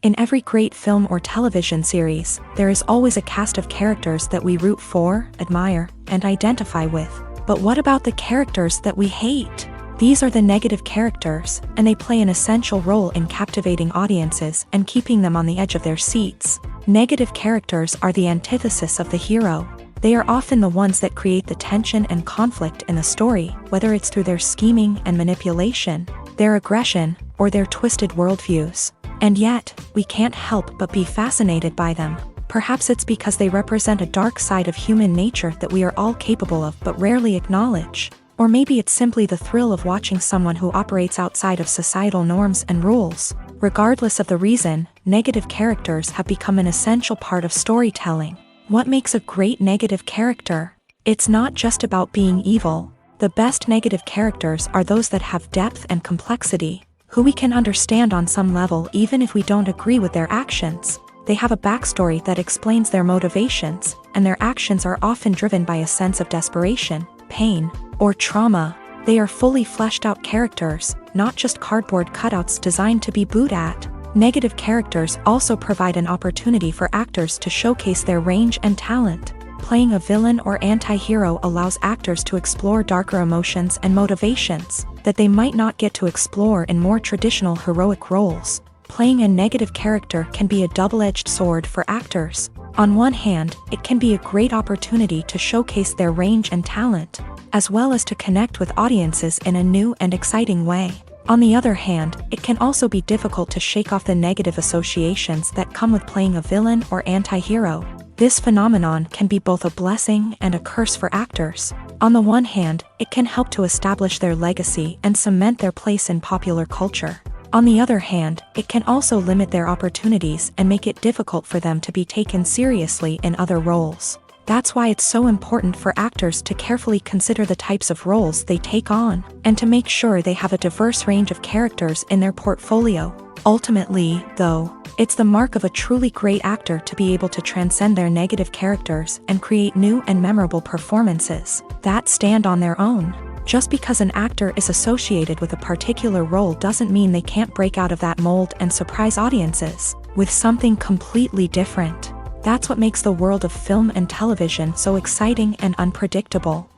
S1: In every great film or television series, there is always a cast of characters that we root for, admire, and identify with. But what about the characters that we hate? These are the negative characters, and they play an essential role in captivating audiences and keeping them on the edge of their seats. Negative characters are the antithesis of the hero. They are often the ones that create the tension and conflict in the story, whether it's through their scheming and manipulation, their aggression, or their twisted worldviews. And yet, we can't help but be fascinated by them. Perhaps it's because they represent a dark side of human nature that we are all capable of but rarely acknowledge. Or maybe it's simply the thrill of watching someone who operates outside of societal norms and rules. Regardless of the reason, negative characters have become an essential part of storytelling. What makes a great negative character? It's not just about being evil. The best negative characters are those that have depth and complexity, who we can understand on some level even if we don't agree with their actions. They have a backstory that explains their motivations, and their actions are often driven by a sense of desperation, pain, or trauma. They are fully fleshed out characters, not just cardboard cutouts designed to be booed at. Negative characters also provide an opportunity for actors to showcase their range and talent. Playing a villain or anti-hero allows actors to explore darker emotions and motivations that they might not get to explore in more traditional heroic roles. Playing a negative character can be a double-edged sword for actors. On one hand, it can be a great opportunity to showcase their range and talent, as well as to connect with audiences in a new and exciting way. On the other hand, it can also be difficult to shake off the negative associations that come with playing a villain or anti-hero. This phenomenon can be both a blessing and a curse for actors. On the one hand, it can help to establish their legacy and cement their place in popular culture. On the other hand, it can also limit their opportunities and make it difficult for them to be taken seriously in other roles. That's why it's so important for actors to carefully consider the types of roles they take on, and to make sure they have a diverse range of characters in their portfolio. Ultimately, though, it's the mark of a truly great actor to be able to transcend their negative characters and create new and memorable performances that stand on their own. Just because an actor is associated with a particular role doesn't mean they can't break out of that mold and surprise audiences with something completely different. That's what makes the world of film and television so exciting and unpredictable.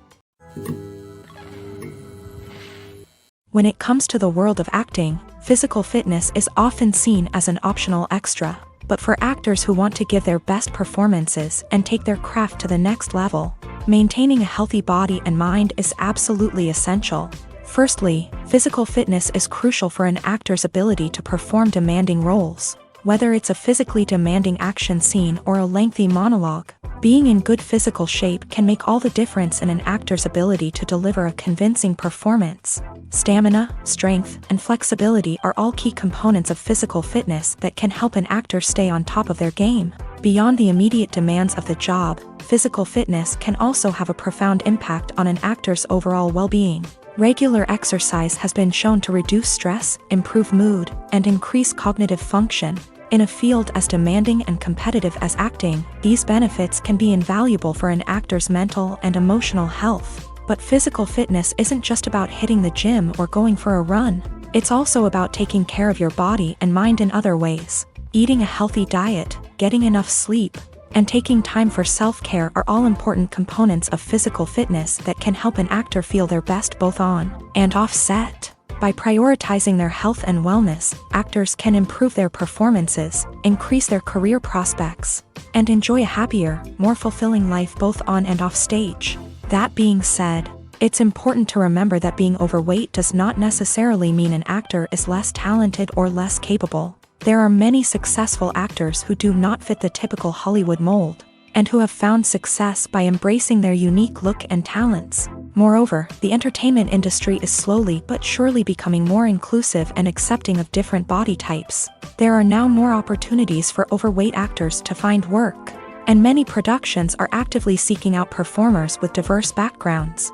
S1: When it comes to the world of acting, physical fitness is often seen as an optional extra. But for actors who want to give their best performances and take their craft to the next level, maintaining a healthy body and mind is absolutely essential. Firstly, physical fitness is crucial for an actor's ability to perform demanding roles. Whether it's a physically demanding action scene or a lengthy monologue, being in good physical shape can make all the difference in an actor's ability to deliver a convincing performance. Stamina, strength, and flexibility are all key components of physical fitness that can help an actor stay on top of their game. Beyond the immediate demands of the job, physical fitness can also have a profound impact on an actor's overall well-being. Regular exercise has been shown to reduce stress, improve mood, and increase cognitive function. In a field as demanding and competitive as acting, these benefits can be invaluable for an actor's mental and emotional health. But physical fitness isn't just about hitting the gym or going for a run. It's also about taking care of your body and mind in other ways. Eating a healthy diet, getting enough sleep, and taking time for self-care are all important components of physical fitness that can help an actor feel their best both on and off set. By prioritizing their health and wellness, actors can improve their performances, increase their career prospects, and enjoy a happier, more fulfilling life both on and off stage. That being said, it's important to remember that being overweight does not necessarily mean an actor is less talented or less capable. There are many successful actors who do not fit the typical Hollywood mold, and who have found success by embracing their unique look and talents. Moreover, the entertainment industry is slowly but surely becoming more inclusive and accepting of different body types. There are now more opportunities for overweight actors to find work, and many productions are actively seeking out performers with diverse backgrounds.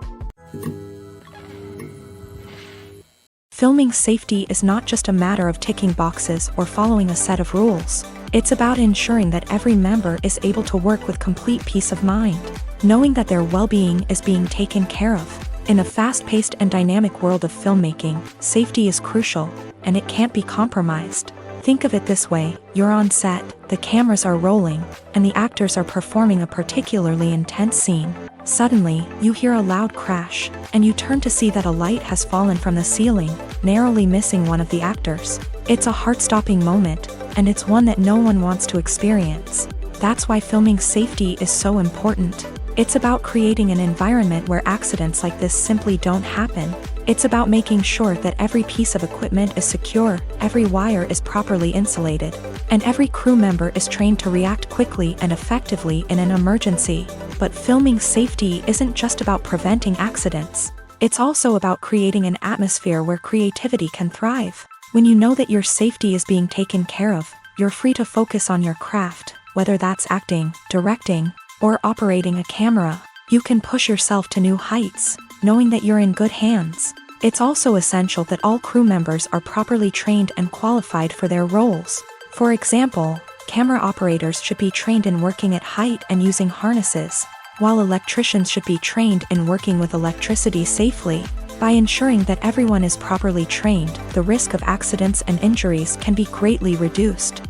S1: Filming safety is not just a matter of ticking boxes or following a set of rules. It's about ensuring that every member is able to work with complete peace of mind, knowing that their well-being is being taken care of. In a fast-paced and dynamic world of filmmaking, safety is crucial, and it can't be compromised. Think of it this way: you're on set, the cameras are rolling, and the actors are performing a particularly intense scene. Suddenly, you hear a loud crash, and you turn to see that a light has fallen from the ceiling, narrowly missing one of the actors. It's a heart-stopping moment, and it's one that no one wants to experience. That's why filming safety is so important. It's about creating an environment where accidents like this simply don't happen. It's about making sure that every piece of equipment is secure, every wire is properly insulated, and every crew member is trained to react quickly and effectively in an emergency. But filming safety isn't just about preventing accidents. It's also about creating an atmosphere where creativity can thrive. When you know that your safety is being taken care of, you're free to focus on your craft, whether that's acting, directing, or operating a camera. You can push yourself to new heights, knowing that you're in good hands. It's also essential that all crew members are properly trained and qualified for their roles. For example, camera operators should be trained in working at height and using harnesses, while electricians should be trained in working with electricity safely. By ensuring that everyone is properly trained, the risk of accidents and injuries can be greatly reduced.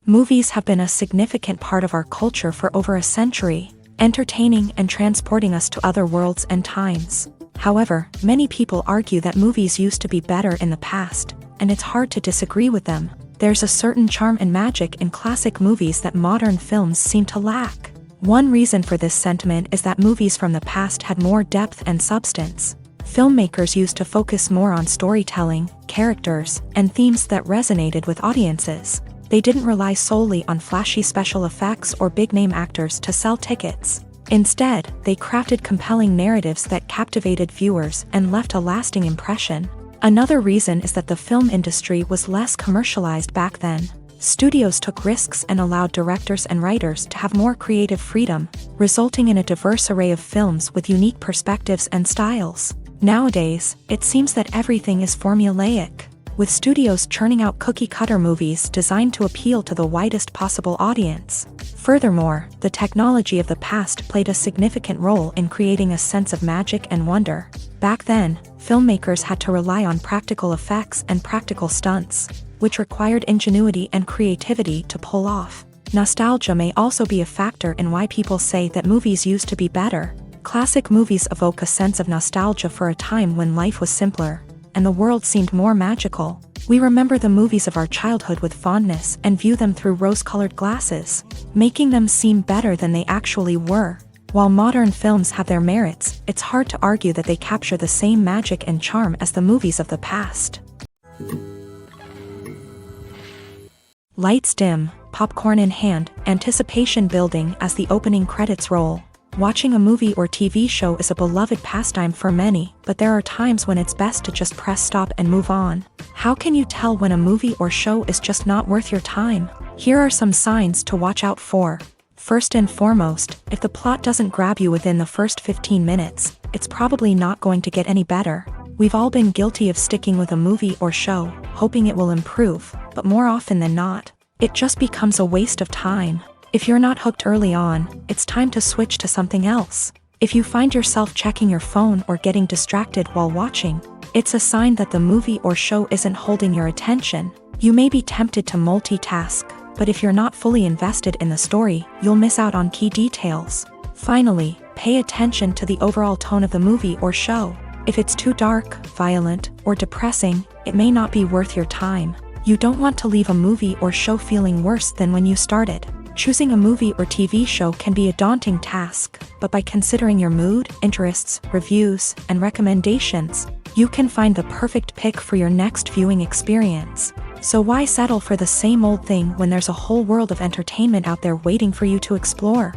S1: Movies have been a significant part of our culture for over a century, entertaining and transporting us to other worlds and times. However, many people argue that movies used to be better in the past, and it's hard to disagree with them. There's a certain charm and magic in classic movies that modern films seem to lack. One reason for this sentiment is that movies from the past had more depth and substance. Filmmakers used to focus more on storytelling, characters, and themes that resonated with audiences. They didn't rely solely on flashy special effects or big-name actors to sell tickets. Instead, they crafted compelling narratives that captivated viewers and left a lasting impression. Another reason is that the film industry was less commercialized back then. Studios took risks and allowed directors and writers to have more creative freedom, resulting in a diverse array of films with unique perspectives and styles. Nowadays, it seems that everything is formulaic, with studios churning out cookie-cutter movies designed to appeal to the widest possible audience. Furthermore, the technology of the past played a significant role in creating a sense of magic and wonder. Back then, filmmakers had to rely on practical effects and practical stunts, which required ingenuity and creativity to pull off. Nostalgia may also be a factor in why people say that movies used to be better. Classic movies evoke a sense of nostalgia for a time when life was simpler, and the world seemed more magical. We remember the movies of our childhood with fondness and view them through rose-colored glasses, making them seem better than they actually were. While modern films have their merits, it's hard to argue that they capture the same magic and charm as the movies of the past. Lights dim, popcorn in hand, anticipation building as the opening credits roll. Watching a movie or TV show is a beloved pastime for many, but there are times when it's best to just press stop and move on. How can you tell when a movie or show is just not worth your time? Here are some signs to watch out for. First and foremost, if the plot doesn't grab you within the first 15 minutes, it's probably not going to get any better. We've all been guilty of sticking with a movie or show, hoping it will improve, but more often than not, it just becomes a waste of time. If you're not hooked early on, it's time to switch to something else. If you find yourself checking your phone or getting distracted while watching, it's a sign that the movie or show isn't holding your attention. You may be tempted to multitask, but if you're not fully invested in the story, you'll miss out on key details. Finally, pay attention to the overall tone of the movie or show. If it's too dark, violent, or depressing, it may not be worth your time. You don't want to leave a movie or show feeling worse than when you started. Choosing a movie or TV show can be a daunting task, but by considering your mood, interests, reviews, and recommendations, you can find the perfect pick for your next viewing experience. So why settle for the same old thing when there's a whole world of entertainment out there waiting for you to explore?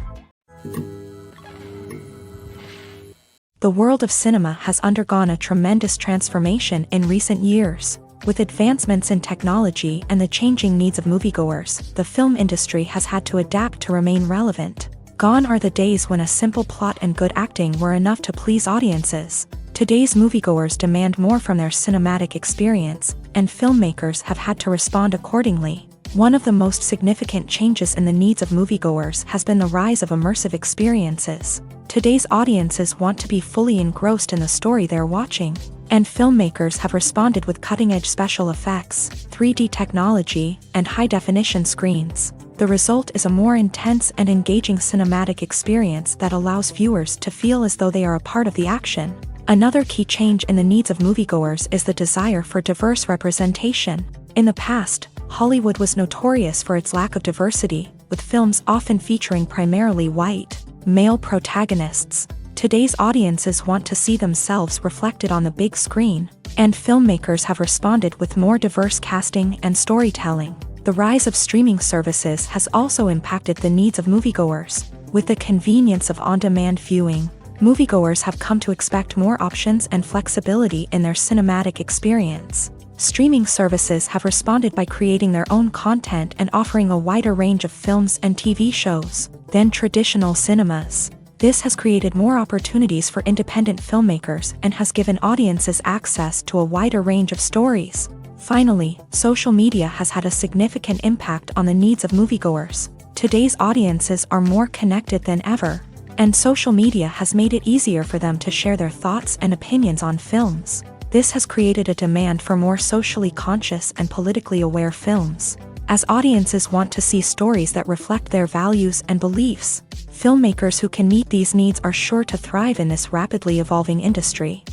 S1: The world of cinema has undergone a tremendous transformation in recent years. With advancements in technology and the changing needs of moviegoers, the film industry has had to adapt to remain relevant. Gone are the days when a simple plot and good acting were enough to please audiences. Today's moviegoers demand more from their cinematic experience, and filmmakers have had to respond accordingly. One of the most significant changes in the needs of moviegoers has been the rise of immersive experiences. Today's audiences want to be fully engrossed in the story they're watching, and filmmakers have responded with cutting-edge special effects, 3D technology, and high-definition screens. The result is a more intense and engaging cinematic experience that allows viewers to feel as though they are a part of the action. Another key change in the needs of moviegoers is the desire for diverse representation. In the past, Hollywood was notorious for its lack of diversity, with films often featuring primarily white, male protagonists. Today's audiences want to see themselves reflected on the big screen, and filmmakers have responded with more diverse casting and storytelling. The rise of streaming services has also impacted the needs of moviegoers. With the convenience of on-demand viewing, moviegoers have come to expect more options and flexibility in their cinematic experience. Streaming services have responded by creating their own content and offering a wider range of films and TV shows than traditional cinemas. This has created more opportunities for independent filmmakers and has given audiences access to a wider range of stories. Finally, social media has had a significant impact on the needs of moviegoers. Today's audiences are more connected than ever, and social media has made it easier for them to share their thoughts and opinions on films. This has created a demand for more socially conscious and politically aware films. As audiences want to see stories that reflect their values and beliefs, filmmakers who can meet these needs are sure to thrive in this rapidly evolving industry.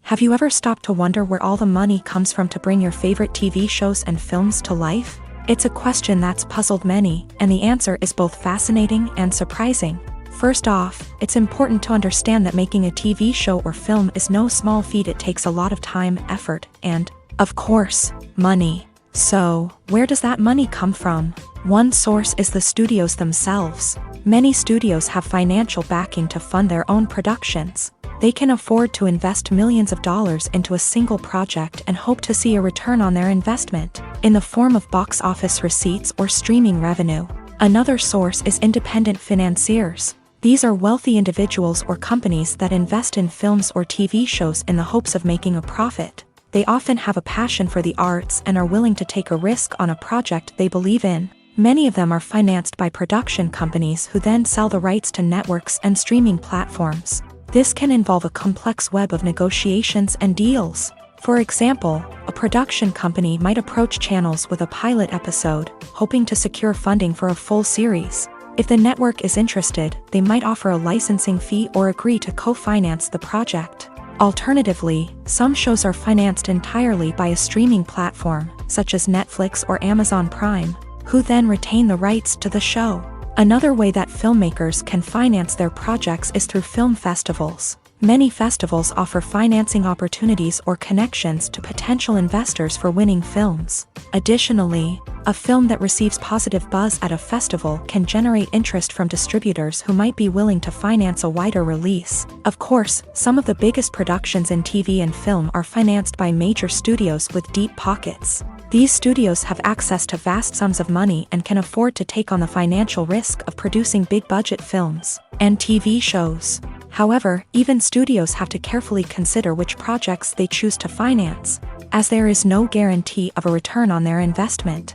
S1: Have you ever stopped to wonder where all the money comes from to bring your favorite TV shows and films to life? It's a question that's puzzled many, and the answer is both fascinating and surprising. First off, it's important to understand that making a TV show or film is no small feat. It takes a lot of time, effort, and, of course, money. So, where does that money come from? One source is the studios themselves. Many studios have financial backing to fund their own productions. They can afford to invest millions of dollars into a single project and hope to see a return on their investment, in the form of box office receipts or streaming revenue. Another source is independent financiers. These are wealthy individuals or companies that invest in films or TV shows in the hopes of making a profit. They often have a passion for the arts and are willing to take a risk on a project they believe in. Many of them are financed by production companies who then sell the rights to networks and streaming platforms. This can involve a complex web of negotiations and deals. For example, a production company might approach channels with a pilot episode, hoping to secure funding for a full series. If the network is interested, they might offer a licensing fee or agree to co-finance the project. Alternatively, some shows are financed entirely by a streaming platform, such as Netflix or Amazon Prime, who then retain the rights to the show. Another way that filmmakers can finance their projects is through film festivals. Many festivals offer financing opportunities or connections to potential investors for winning films. Additionally, a film that receives positive buzz at a festival can generate interest from distributors who might be willing to finance a wider release. Of course, some of the biggest productions in TV and film are financed by major studios with deep pockets. These studios have access to vast sums of money and can afford to take on the financial risk of producing big-budget films and TV shows. However, even studios have to carefully consider which projects they choose to finance, as there is no guarantee of a return on their investment.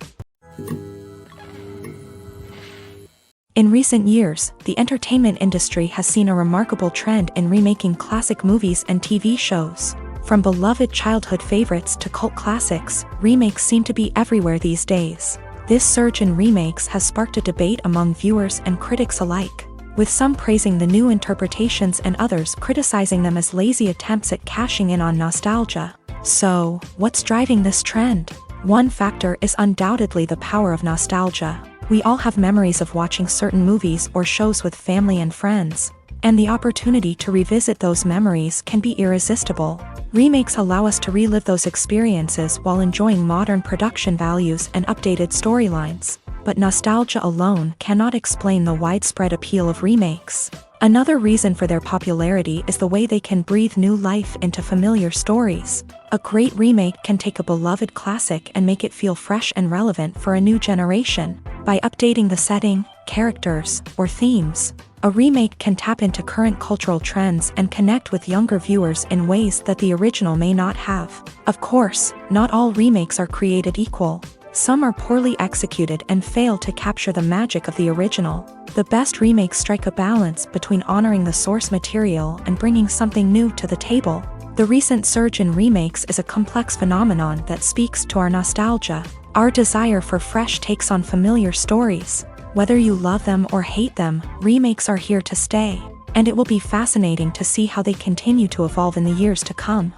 S1: In recent years, the entertainment industry has seen a remarkable trend in remaking classic movies and TV shows. From beloved childhood favorites to cult classics, remakes seem to be everywhere these days. This surge in remakes has sparked a debate among viewers and critics alike, with some praising the new interpretations and others criticizing them as lazy attempts at cashing in on nostalgia. So, what's driving this trend? One factor is undoubtedly the power of nostalgia. We all have memories of watching certain movies or shows with family and friends, and the opportunity to revisit those memories can be irresistible. Remakes allow us to relive those experiences while enjoying modern production values and updated storylines. But nostalgia alone cannot explain the widespread appeal of remakes. Another reason for their popularity is the way they can breathe new life into familiar stories. A great remake can take a beloved classic and make it feel fresh and relevant for a new generation. By updating the setting, characters, or themes, a remake can tap into current cultural trends and connect with younger viewers in ways that the original may not have. Of course, not all remakes are created equal. Some are poorly executed and fail to capture the magic of the original. The best remakes strike a balance between honoring the source material and bringing something new to the table. The recent surge in remakes is a complex phenomenon that speaks to our nostalgia, our desire for fresh takes on familiar stories. Whether you love them or hate them, remakes are here to stay, and it will be fascinating to see how they continue to evolve in the years to come.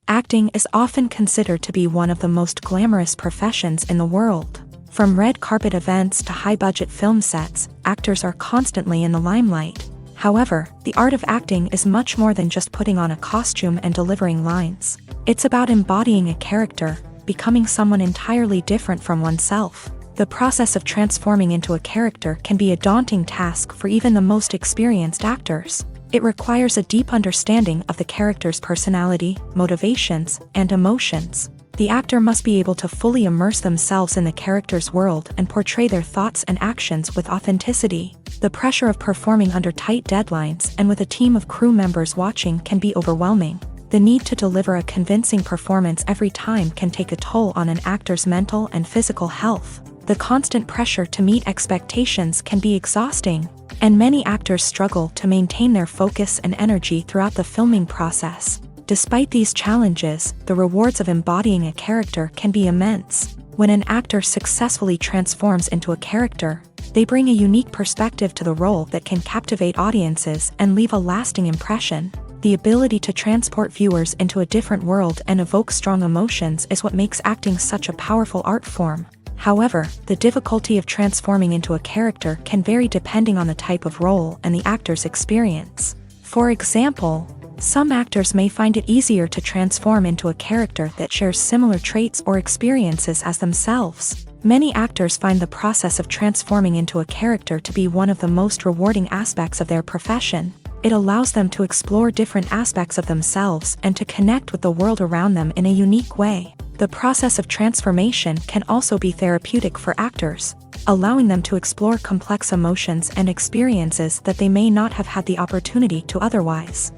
S1: Acting is often considered to be one of the most glamorous professions in the world. From red carpet events to high-budget film sets, actors are constantly in the limelight. However, the art of acting is much more than just putting on a costume and delivering lines. It's about embodying a character, becoming someone entirely different from oneself. The process of transforming into a character can be a daunting task for even the most experienced actors. It requires a deep understanding of the character's personality, motivations, and emotions. The actor must be able to fully immerse themselves in the character's world and portray their thoughts and actions with authenticity. The pressure of performing under tight deadlines and with a team of crew members watching can be overwhelming. The need to deliver a convincing performance every time can take a toll on an actor's mental and physical health. The constant pressure to meet expectations can be exhausting, and many actors struggle to maintain their focus and energy throughout the filming process. Despite these challenges, the rewards of embodying a character can be immense. When an actor successfully transforms into a character, they bring a unique perspective to the role that can captivate audiences and leave a lasting impression. The ability to transport viewers into a different world and evoke strong emotions is what makes acting such a powerful art form. However, the difficulty of transforming into a character can vary depending on the type of role and the actor's experience. For example, some actors may find it easier to transform into a character that shares similar traits or experiences as themselves. Many actors find the process of transforming into a character to be one of the most rewarding aspects of their profession. It allows them to explore different aspects of themselves and to connect with the world around them in a unique way. The process of transformation can also be therapeutic for actors, allowing them to explore complex emotions and experiences that they may not have had the opportunity to otherwise.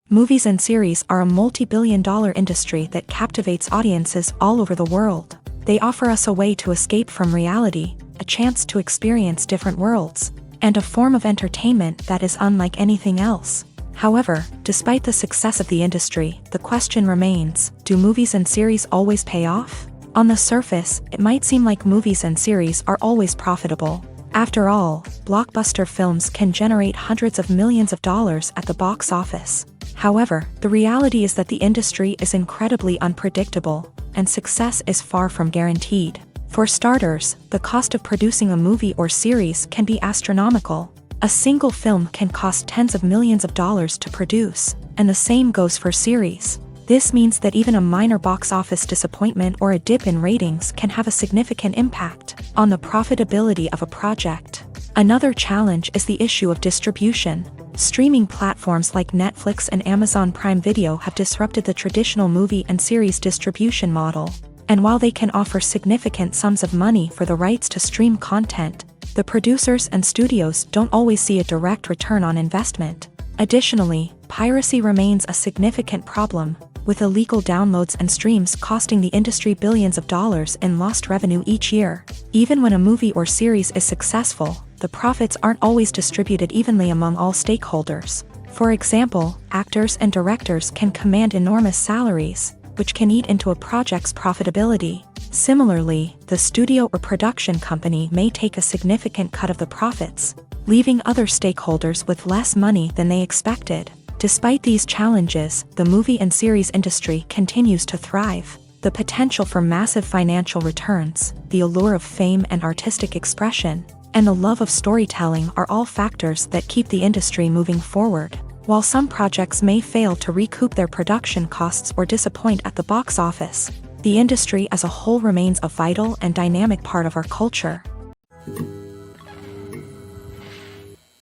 S1: Movies and series are a multi-billion-dollar industry that captivates audiences all over the world. They offer us a way to escape from reality, a chance to experience different worlds, and a form of entertainment that is unlike anything else. However, despite the success of the industry, the question remains, do movies and series always pay off? On the surface, it might seem like movies and series are always profitable. After all, blockbuster films can generate hundreds of millions of dollars at the box office. However, the reality is that the industry is incredibly unpredictable, and success is far from guaranteed. For starters, the cost of producing a movie or series can be astronomical. A single film can cost tens of millions of dollars to produce, and the same goes for series. This means that even a minor box office disappointment or a dip in ratings can have a significant impact on the profitability of a project. Another challenge is the issue of distribution. Streaming platforms like Netflix and Amazon Prime Video have disrupted the traditional movie and series distribution model. And while they can offer significant sums of money for the rights to stream content, the producers and studios don't always see a direct return on investment. Additionally, piracy remains a significant problem, with illegal downloads and streams costing the industry billions of dollars in lost revenue each year. Even when a movie or series is successful, the profits aren't always distributed evenly among all stakeholders. For example, actors and directors can command enormous salaries, which can eat into a project's profitability. Similarly, the studio or production company may take a significant cut of the profits, leaving other stakeholders with less money than they expected. Despite these challenges, the movie and series industry continues to thrive. The potential for massive financial returns, the allure of fame and artistic expression, and the love of storytelling are all factors that keep the industry moving forward. While some projects may fail to recoup their production costs or disappoint at the box office, the industry as a whole remains a vital and dynamic part of our culture.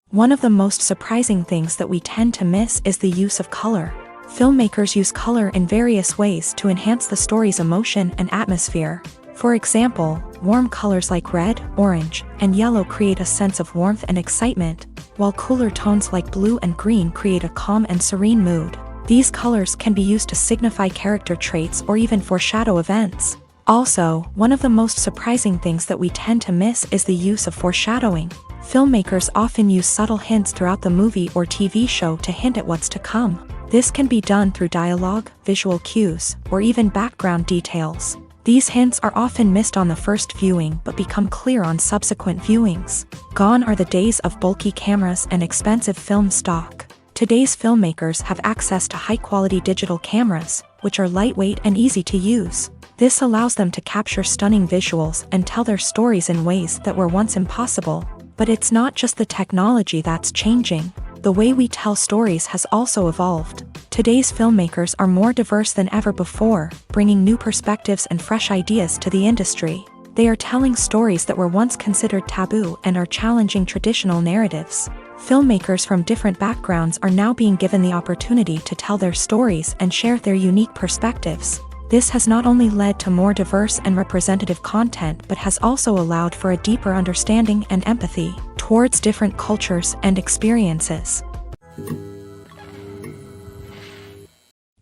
S1: One of the most surprising things that we tend to miss is the use of color. Filmmakers use color in various ways to enhance the story's emotion and atmosphere. For example, warm colors like red, orange, and yellow create a sense of warmth and excitement, while cooler tones like blue and green create a calm and serene mood. These colors can be used to signify character traits or even foreshadow events. Also, one of the most surprising things that we tend to miss is the use of foreshadowing. Filmmakers often use subtle hints throughout the movie or TV show to hint at what's to come. This can be done through dialogue, visual cues, or even background details. These hints are often missed on the first viewing but become clear on subsequent viewings. Gone are the days of bulky cameras and expensive film stock. Today's filmmakers have access to high-quality digital cameras, which are lightweight and easy to use. This allows them to capture stunning visuals and tell their stories in ways that were once impossible. But it's not just the technology that's changing. The way we tell stories has also evolved. Today's filmmakers are more diverse than ever before, bringing new perspectives and fresh ideas to the industry. They are telling stories that were once considered taboo and are challenging traditional narratives. Filmmakers from different backgrounds are now being given the opportunity to tell their stories and share their unique perspectives. This has not only led to more diverse and representative content but has also allowed for a deeper understanding and empathy towards different cultures and experiences.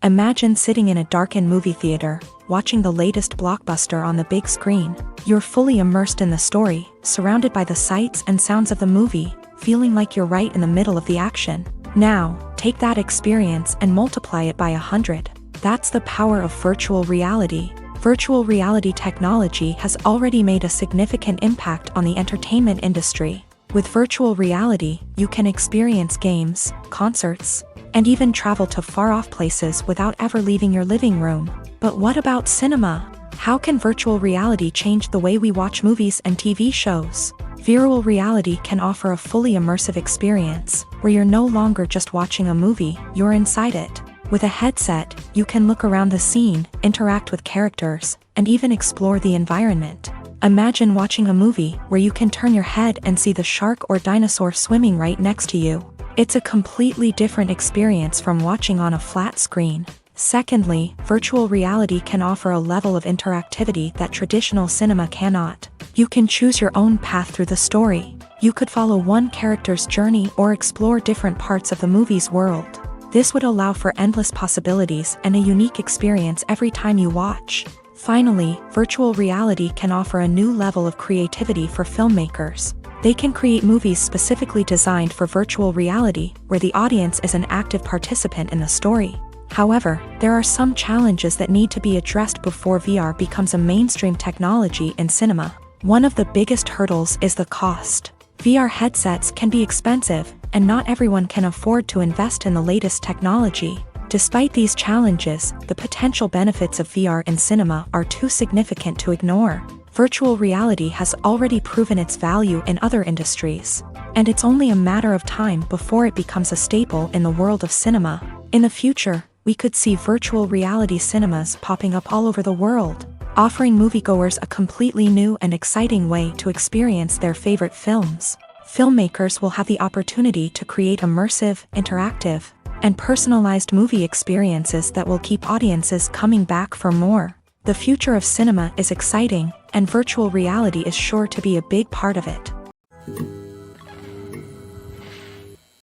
S1: Imagine sitting in a darkened movie theater, watching the latest blockbuster on the big screen. You're fully immersed in the story, surrounded by the sights and sounds of the movie, feeling like you're right in the middle of the action. Now, take that experience and multiply it by 100. That's the power of virtual reality. Virtual reality technology has already made a significant impact on the entertainment industry. With virtual reality, you can experience games, concerts, and even travel to far-off places without ever leaving your living room. But what about cinema? How can virtual reality change the way we watch movies and TV shows? Virtual reality can offer a fully immersive experience, where you're no longer just watching a movie, you're inside it. With a headset, you can look around the scene, interact with characters, and even explore the environment. Imagine watching a movie where you can turn your head and see the shark or dinosaur swimming right next to you. It's a completely different experience from watching on a flat screen. Secondly, virtual reality can offer a level of interactivity that traditional cinema cannot. You can choose your own path through the story. You could follow one character's journey or explore different parts of the movie's world. This would allow for endless possibilities and a unique experience every time you watch. Finally, virtual reality can offer a new level of creativity for filmmakers. They can create movies specifically designed for virtual reality, where the audience is an active participant in the story. However, there are some challenges that need to be addressed before VR becomes a mainstream technology in cinema. One of the biggest hurdles is the cost. VR headsets can be expensive, and not everyone can afford to invest in the latest technology. Despite these challenges, the potential benefits of VR in cinema are too significant to ignore. Virtual reality has already proven its value in other industries, and it's only a matter of time before it becomes a staple in the world of cinema. In the future, we could see virtual reality cinemas popping up all over the world, offering moviegoers a completely new and exciting way to experience their favorite films. Filmmakers will have the opportunity to create immersive, interactive, and personalized movie experiences that will keep audiences coming back for more. The future of cinema is exciting, and virtual reality is sure to be a big part of it.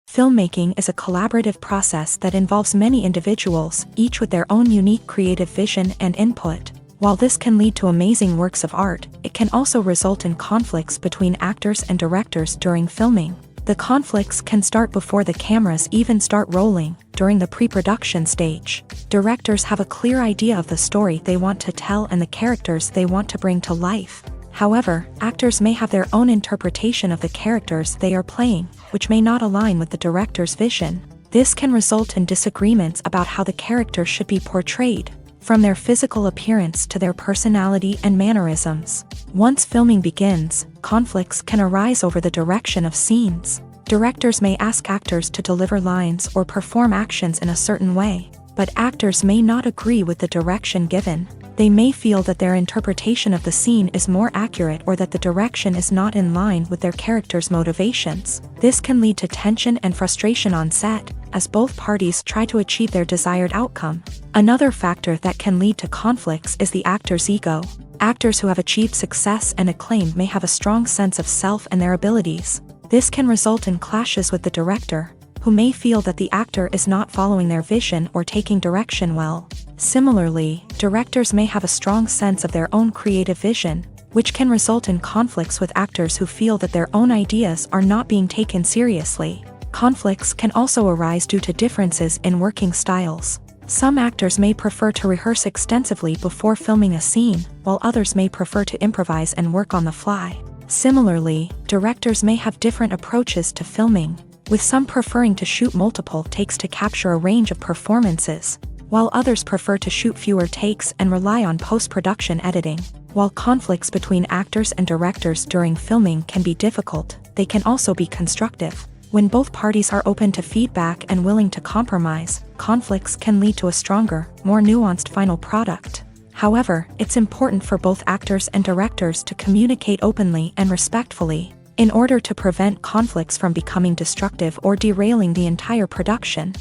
S1: Filmmaking is a collaborative process that involves many individuals, each with their own unique creative vision and input. While this can lead to amazing works of art, it can also result in conflicts between actors and directors during filming. The conflicts can start before the cameras even start rolling, during the pre-production stage. Directors have a clear idea of the story they want to tell and the characters they want to bring to life. However, actors may have their own interpretation of the characters they are playing, which may not align with the director's vision. This can result in disagreements about how the characters should be portrayed, from their physical appearance to their personality and mannerisms. Once filming begins, conflicts can arise over the direction of scenes. Directors may ask actors to deliver lines or perform actions in a certain way, but actors may not agree with the direction given. They may feel that their interpretation of the scene is more accurate or that the direction is not in line with their character's motivations. This can lead to tension and frustration on set, as both parties try to achieve their desired outcome. Another factor that can lead to conflicts is the actor's ego. Actors who have achieved success and acclaim may have a strong sense of self and their abilities. This can result in clashes with the director, who may feel that the actor is not following their vision or taking direction well. Similarly, directors may have a strong sense of their own creative vision, which can result in conflicts with actors who feel that their own ideas are not being taken seriously. Conflicts can also arise due to differences in working styles. Some actors may prefer to rehearse extensively before filming a scene, while others may prefer to improvise and work on the fly. Similarly, directors may have different approaches to filming, with some preferring to shoot multiple takes to capture a range of performances, while others prefer to shoot fewer takes and rely on post-production editing. While conflicts between actors and directors during filming can be difficult, they can also be constructive. When both parties are open to feedback and willing to compromise, conflicts can lead to a stronger, more nuanced final product. However, it's important for both actors and directors to communicate openly and respectfully, in order to prevent conflicts from becoming destructive or derailing the entire production.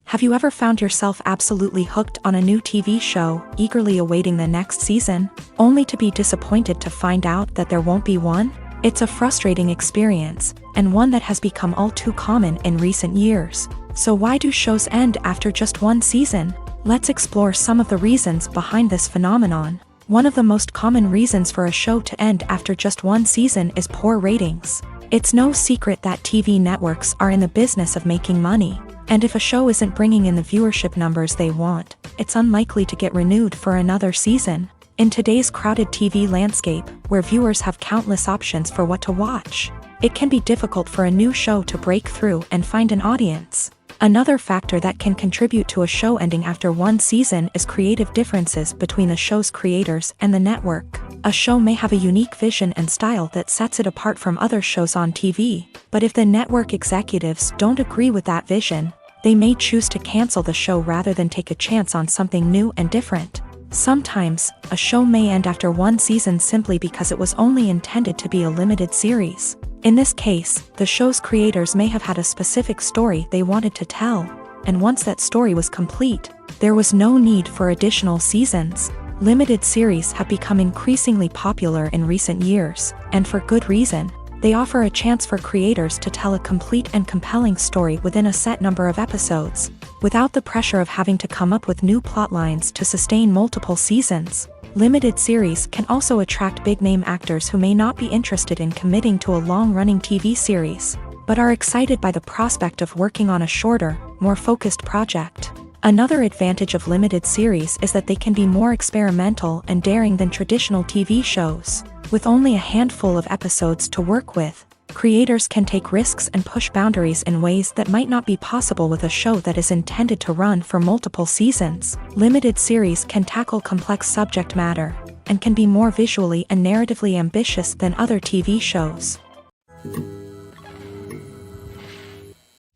S1: Have you ever found yourself absolutely hooked on a new TV show, eagerly awaiting the next season, only to be disappointed to find out that there won't be one? It's a frustrating experience, and one that has become all too common in recent years. So why do shows end after just one season? Let's explore some of the reasons behind this phenomenon. One of the most common reasons for a show to end after just one season is poor ratings. It's no secret that TV networks are in the business of making money, and if a show isn't bringing in the viewership numbers they want, it's unlikely to get renewed for another season. In today's crowded TV landscape, where viewers have countless options for what to watch, it can be difficult for a new show to break through and find an audience. Another factor that can contribute to a show ending after one season is creative differences between the show's creators and the network. A show may have a unique vision and style that sets it apart from other shows on TV, but if the network executives don't agree with that vision, they may choose to cancel the show rather than take a chance on something new and different. Sometimes, a show may end after one season simply because it was only intended to be a limited series. In this case, the show's creators may have had a specific story they wanted to tell, and once that story was complete, there was no need for additional seasons. Limited series have become increasingly popular in recent years, and for good reason. They offer a chance for creators to tell a complete and compelling story within a set number of episodes, without the pressure of having to come up with new plotlines to sustain multiple seasons. Limited series can also attract big-name actors who may not be interested in committing to a long-running TV series, but are excited by the prospect of working on a shorter, more focused project. Another advantage of limited series is that they can be more experimental and daring than traditional TV shows. With only a handful of episodes to work with, creators can take risks and push boundaries in ways that might not be possible with a show that is intended to run for multiple seasons. Limited series can tackle complex subject matter, and can be more visually and narratively ambitious than other TV shows.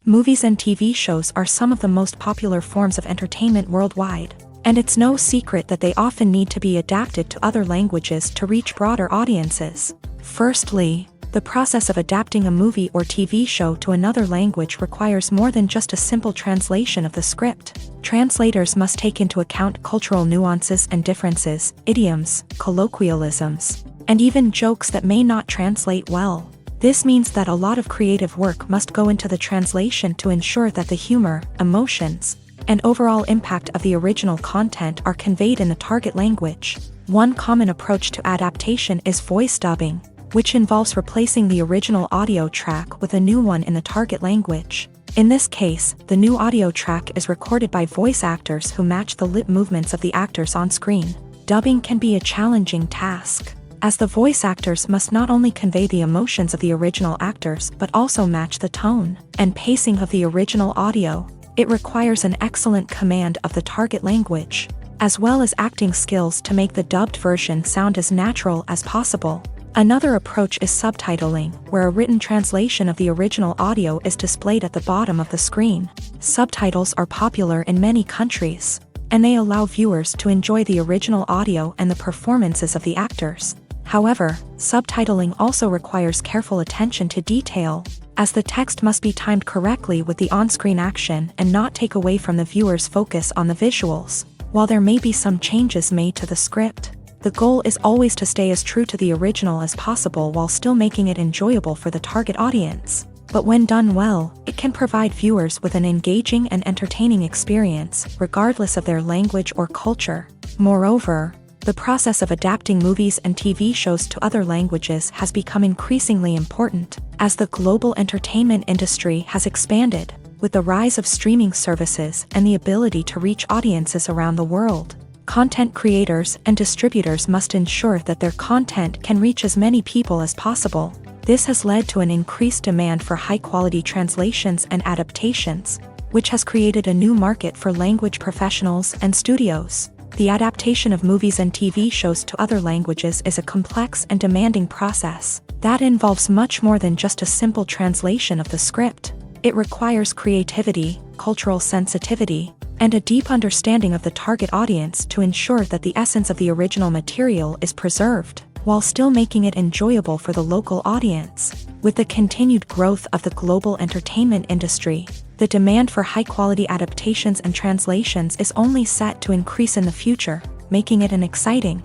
S1: Movies and TV shows are some of the most popular forms of entertainment worldwide, and it's no secret that they often need to be adapted to other languages to reach broader audiences. Firstly, the process of adapting a movie or TV show to another language requires more than just a simple translation of the script. Translators must take into account cultural nuances and differences, idioms, colloquialisms, and even jokes that may not translate well. This means that a lot of creative work must go into the translation to ensure that the humor, emotions, and overall impact of the original content are conveyed in the target language. One common approach to adaptation is voice dubbing, which involves replacing the original audio track with a new one in the target language. In this case, the new audio track is recorded by voice actors who match the lip movements of the actors on screen. Dubbing can be a challenging task, as the voice actors must not only convey the emotions of the original actors but also match the tone and pacing of the original audio. It requires an excellent command of the target language, as well as acting skills to make the dubbed version sound as natural as possible. Another approach is subtitling, where a written translation of the original audio is displayed at the bottom of the screen. Subtitles are popular in many countries, and they allow viewers to enjoy the original audio and the performances of the actors. However, subtitling also requires careful attention to detail, as the text must be timed correctly with the on-screen action and not take away from the viewer's focus on the visuals. While there may be some changes made to the script, the goal is always to stay as true to the original as possible while still making it enjoyable for the target audience. But when done well, it can provide viewers with an engaging and entertaining experience, regardless of their language or culture. Moreover, the process of adapting movies and TV shows to other languages has become increasingly important, as the global entertainment industry has expanded, with the rise of streaming services and the ability to reach audiences around the world. Content creators and distributors must ensure that their content can reach as many people as possible. This has led to an increased demand for high-quality translations and adaptations, which has created a new market for language professionals and studios. The adaptation of movies and TV shows to other languages is a complex and demanding process that involves much more than just a simple translation of the script. It requires creativity, cultural sensitivity, and a deep understanding of the target audience to ensure that the essence of the original material is preserved, while still making it enjoyable for the local audience. With the continued growth of the global entertainment industry, the demand for high-quality adaptations and translations is only set to increase in the future, making it an exciting.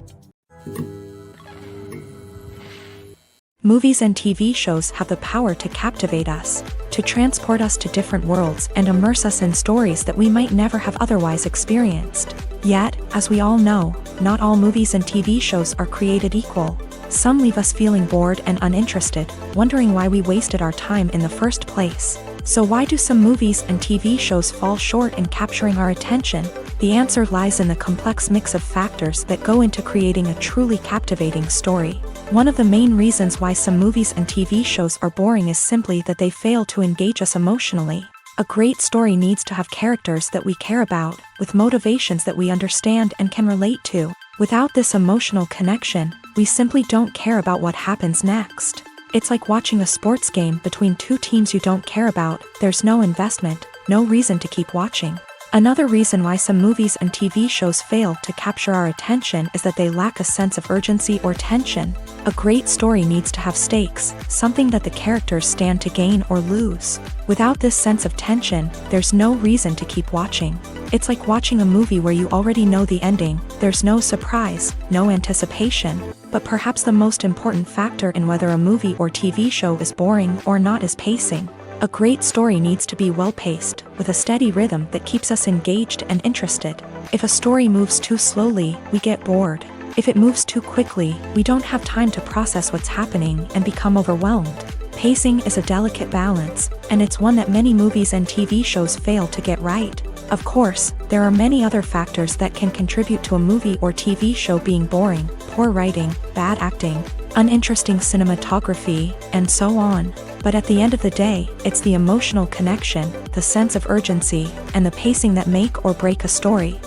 S1: Movies and TV shows have the power to captivate us, to transport us to different worlds and immerse us in stories that we might never have otherwise experienced. Yet, as we all know, not all movies and TV shows are created equal. Some leave us feeling bored and uninterested, wondering why we wasted our time in the first place. So why do some movies and TV shows fall short in capturing our attention? The answer lies in the complex mix of factors that go into creating a truly captivating story. One of the main reasons why some movies and TV shows are boring is simply that they fail to engage us emotionally. A great story needs to have characters that we care about, with motivations that we understand and can relate to. Without this emotional connection, we simply don't care about what happens next. It's like watching a sports game between two teams you don't care about. There's no investment, no reason to keep watching. Another reason why some movies and TV shows fail to capture our attention is that they lack a sense of urgency or tension. A great story needs to have stakes, something that the characters stand to gain or lose. Without this sense of tension, there's no reason to keep watching. It's like watching a movie where you already know the ending. There's no surprise, no anticipation. But perhaps the most important factor in whether a movie or TV show is boring or not is pacing. A great story needs to be well-paced, with a steady rhythm that keeps us engaged and interested. If a story moves too slowly, we get bored. If it moves too quickly, we don't have time to process what's happening and become overwhelmed. Pacing is a delicate balance, and it's one that many movies and TV shows fail to get right. Of course, there are many other factors that can contribute to a movie or TV show being boring: poor writing, bad acting, uninteresting cinematography, and so on. But at the end of the day, it's the emotional connection, the sense of urgency, and the pacing that make or break a story.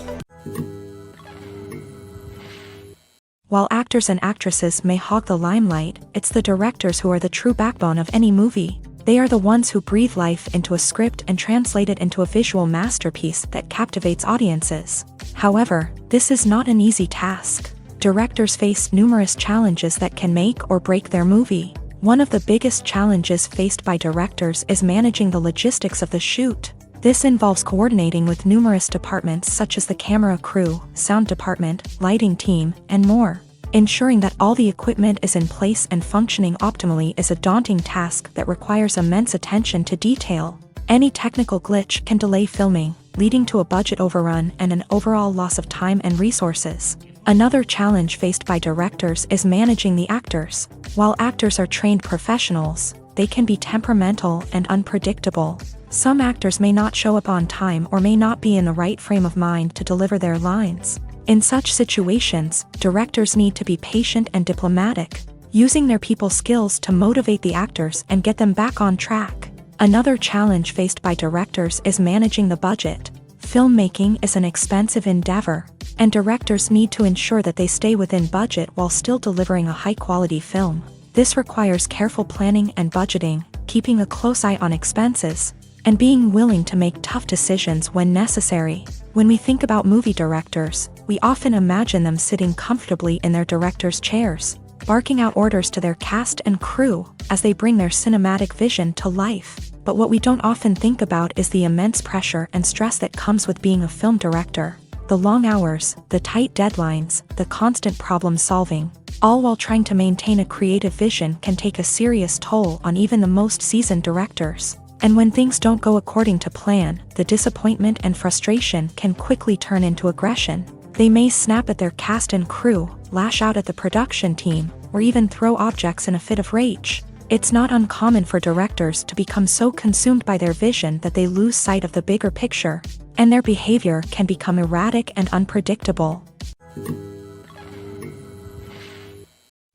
S1: While actors and actresses may hog the limelight, it's the directors who are the true backbone of any movie. They are the ones who breathe life into a script and translate it into a visual masterpiece that captivates audiences. However, this is not an easy task. Directors face numerous challenges that can make or break their movie. One of the biggest challenges faced by directors is managing the logistics of the shoot. This involves coordinating with numerous departments such as the camera crew, sound department, lighting team, and more. Ensuring that all the equipment is in place and functioning optimally is a daunting task that requires immense attention to detail. Any technical glitch can delay filming, leading to a budget overrun and an overall loss of time and resources. Another challenge faced by directors is managing the actors. While actors are trained professionals, they can be temperamental and unpredictable. Some actors may not show up on time or may not be in the right frame of mind to deliver their lines. In such situations, directors need to be patient and diplomatic, using their people skills to motivate the actors and get them back on track. Another challenge faced by directors is managing the budget. Filmmaking is an expensive endeavor, and directors need to ensure that they stay within budget while still delivering a high-quality film. This requires careful planning and budgeting, keeping a close eye on expenses, and being willing to make tough decisions when necessary. When we think about movie directors, we often imagine them sitting comfortably in their director's chairs, barking out orders to their cast and crew as they bring their cinematic vision to life. But what we don't often think about is the immense pressure and stress that comes with being a film director. The long hours, the tight deadlines, the constant problem solving, all while trying to maintain a creative vision can take a serious toll on even the most seasoned directors. And when things don't go according to plan, the disappointment and frustration can quickly turn into aggression. They may snap at their cast and crew, lash out at the production team, or even throw objects in a fit of rage. It's not uncommon for directors to become so consumed by their vision that they lose sight of the bigger picture, and their behavior can become erratic and unpredictable.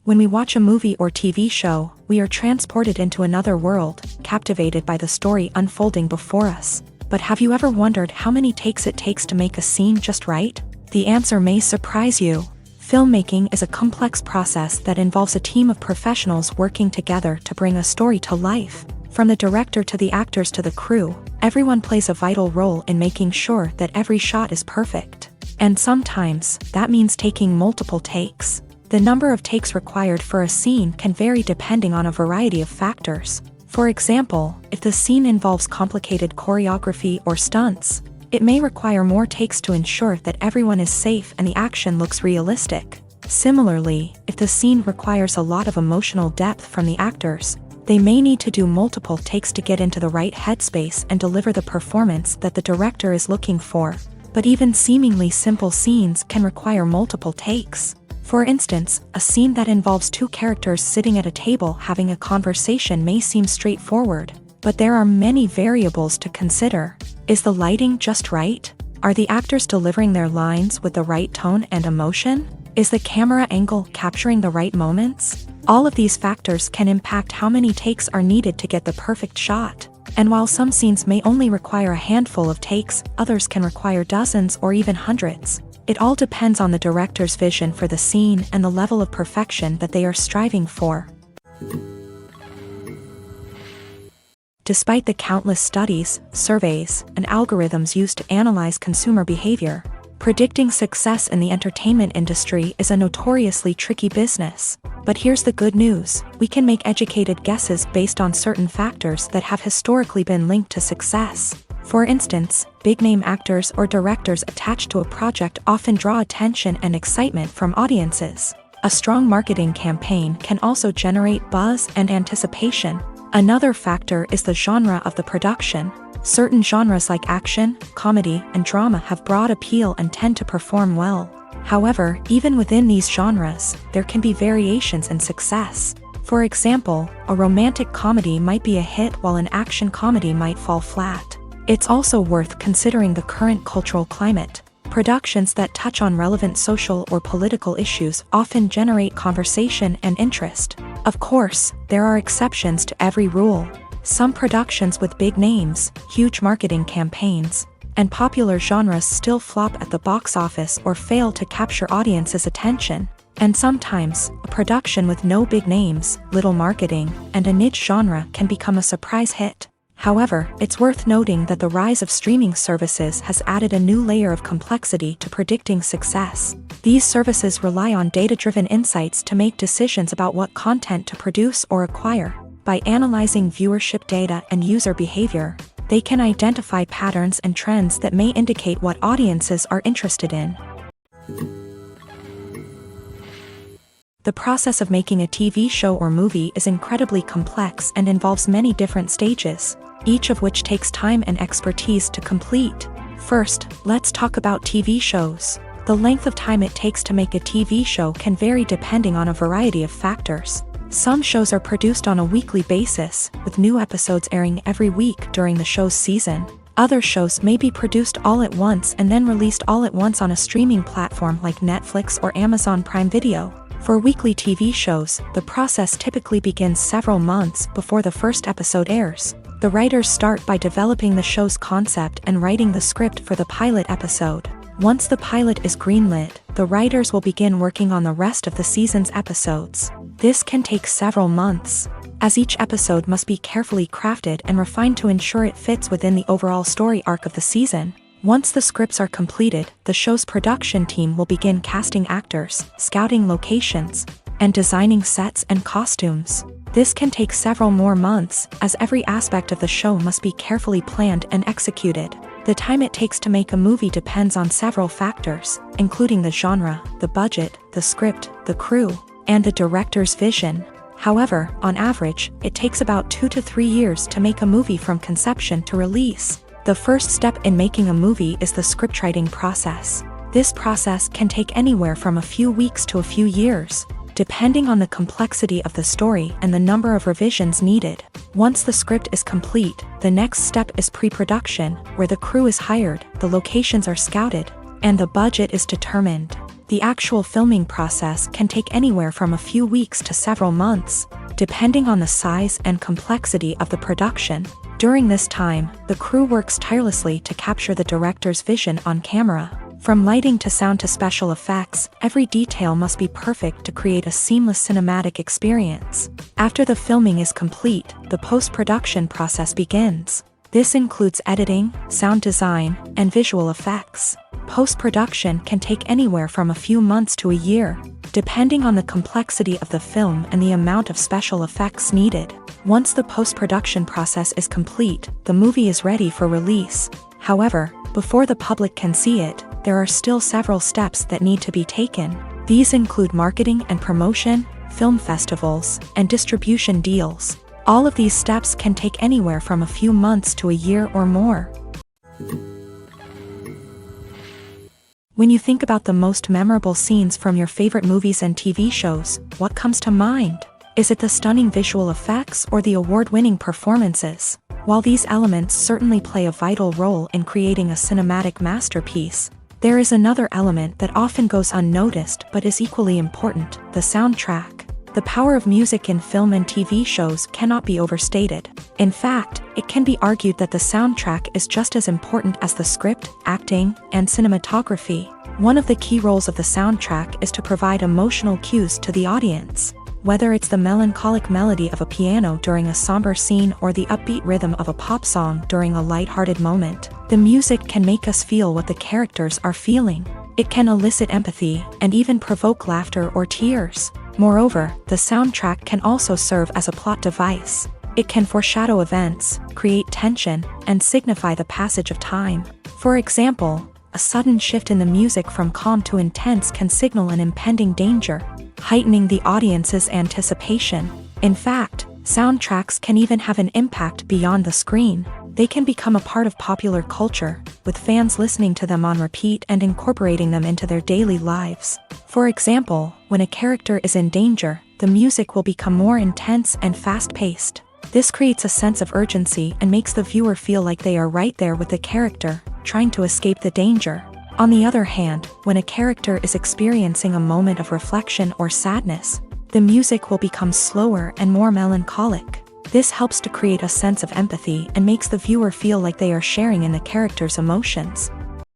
S1: When we watch a movie or TV show, we are transported into another world, captivated by the story unfolding before us. But have you ever wondered how many takes it takes to make a scene just right? The answer may surprise you. Filmmaking is a complex process that involves a team of professionals working together to bring a story to life. From the director to the actors to the crew, everyone plays a vital role in making sure that every shot is perfect. And sometimes, that means taking multiple takes. The number of takes required for a scene can vary depending on a variety of factors. For example, if the scene involves complicated choreography or stunts, it may require more takes to ensure that everyone is safe and the action looks realistic. Similarly, if the scene requires a lot of emotional depth from the actors, they may need to do multiple takes to get into the right headspace and deliver the performance that the director is looking for. But even seemingly simple scenes can require multiple takes. For instance, a scene that involves two characters sitting at a table having a conversation may seem straightforward, but there are many variables to consider. Is the lighting just right? Are the actors delivering their lines with the right tone and emotion? Is the camera angle capturing the right moments? All of these factors can impact how many takes are needed to get the perfect shot. And while some scenes may only require a handful of takes, others can require dozens or even hundreds. It all depends on the director's vision for the scene and the level of perfection that they are striving for. Despite the countless studies, surveys, and algorithms used to analyze consumer behavior, predicting success in the entertainment industry is a notoriously tricky business. But here's the good news: we can make educated guesses based on certain factors that have historically been linked to success. For instance, big-name actors or directors attached to a project often draw attention and excitement from audiences. A strong marketing campaign can also generate buzz and anticipation. Another factor is the genre of the production. Certain genres like action, comedy, and drama have broad appeal and tend to perform well. However, even within these genres, there can be variations in success. For example, a romantic comedy might be a hit while an action comedy might fall flat. It's also worth considering the current cultural climate. Productions that touch on relevant social or political issues often generate conversation and interest. Of course, there are exceptions to every rule. Some productions with big names, huge marketing campaigns, and popular genres still flop at the box office or fail to capture audiences' attention. And sometimes, a production with no big names, little marketing, and a niche genre can become a surprise hit. However, it's worth noting that the rise of streaming services has added a new layer of complexity to predicting success. These services rely on data-driven insights to make decisions about what content to produce or acquire. By analyzing viewership data and user behavior, they can identify patterns and trends that may indicate what audiences are interested in. The process of making a TV show or movie is incredibly complex and involves many different stages, each of which takes time and expertise to complete. First, let's talk about TV shows. The length of time it takes to make a TV show can vary depending on a variety of factors. Some shows are produced on a weekly basis, with new episodes airing every week during the show's season. Other shows may be produced all at once and then released all at once on a streaming platform like Netflix or Amazon Prime Video. For weekly TV shows, the process typically begins several months before the first episode airs. The writers start by developing the show's concept and writing the script for the pilot episode. Once the pilot is greenlit, the writers will begin working on the rest of the season's episodes. This can take several months, as each episode must be carefully crafted and refined to ensure it fits within the overall story arc of the season. Once the scripts are completed, the show's production team will begin casting actors, scouting locations, and designing sets and costumes. This can take several more months, as every aspect of the show must be carefully planned and executed. The time it takes to make a movie depends on several factors, including the genre, the budget, the script, the crew, and the director's vision. However, on average, it takes about 2 to 3 years to make a movie from conception to release. The first step in making a movie is the scriptwriting process. This process can take anywhere from a few weeks to a few years, depending on the complexity of the story and the number of revisions needed. Once the script is complete, the next step is pre-production, where the crew is hired, the locations are scouted, and the budget is determined. The actual filming process can take anywhere from a few weeks to several months, depending on the size and complexity of the production. During this time, the crew works tirelessly to capture the director's vision on camera. From lighting to sound to special effects, every detail must be perfect to create a seamless cinematic experience. After the filming is complete, the post-production process begins. This includes editing, sound design, and visual effects. Post-production can take anywhere from a few months to a year, depending on the complexity of the film and the amount of special effects needed. Once the post-production process is complete, the movie is ready for release. However, before the public can see it, there are still several steps that need to be taken. These include marketing and promotion, film festivals, and distribution deals. All of these steps can take anywhere from a few months to a year or more. When you think about the most memorable scenes from your favorite movies and TV shows, what comes to mind? Is it the stunning visual effects or the award-winning performances? While these elements certainly play a vital role in creating a cinematic masterpiece, there is another element that often goes unnoticed but is equally important: the soundtrack. The power of music in film and TV shows cannot be overstated. In fact, it can be argued that the soundtrack is just as important as the script, acting, and cinematography. One of the key roles of the soundtrack is to provide emotional cues to the audience. Whether it's the melancholic melody of a piano during a somber scene or the upbeat rhythm of a pop song during a lighthearted moment, the music can make us feel what the characters are feeling. It can elicit empathy and even provoke laughter or tears. Moreover, the soundtrack can also serve as a plot device. It can foreshadow events, create tension, and signify the passage of time. For example, a sudden shift in the music from calm to intense can signal an impending danger, heightening the audience's anticipation. In fact, soundtracks can even have an impact beyond the screen. They can become a part of popular culture, with fans listening to them on repeat and incorporating them into their daily lives. For example, when a character is in danger, the music will become more intense and fast-paced. This creates a sense of urgency and makes the viewer feel like they are right there with the character, trying to escape the danger. On the other hand, when a character is experiencing a moment of reflection or sadness, the music will become slower and more melancholic. This helps to create a sense of empathy and makes the viewer feel like they are sharing in the character's emotions.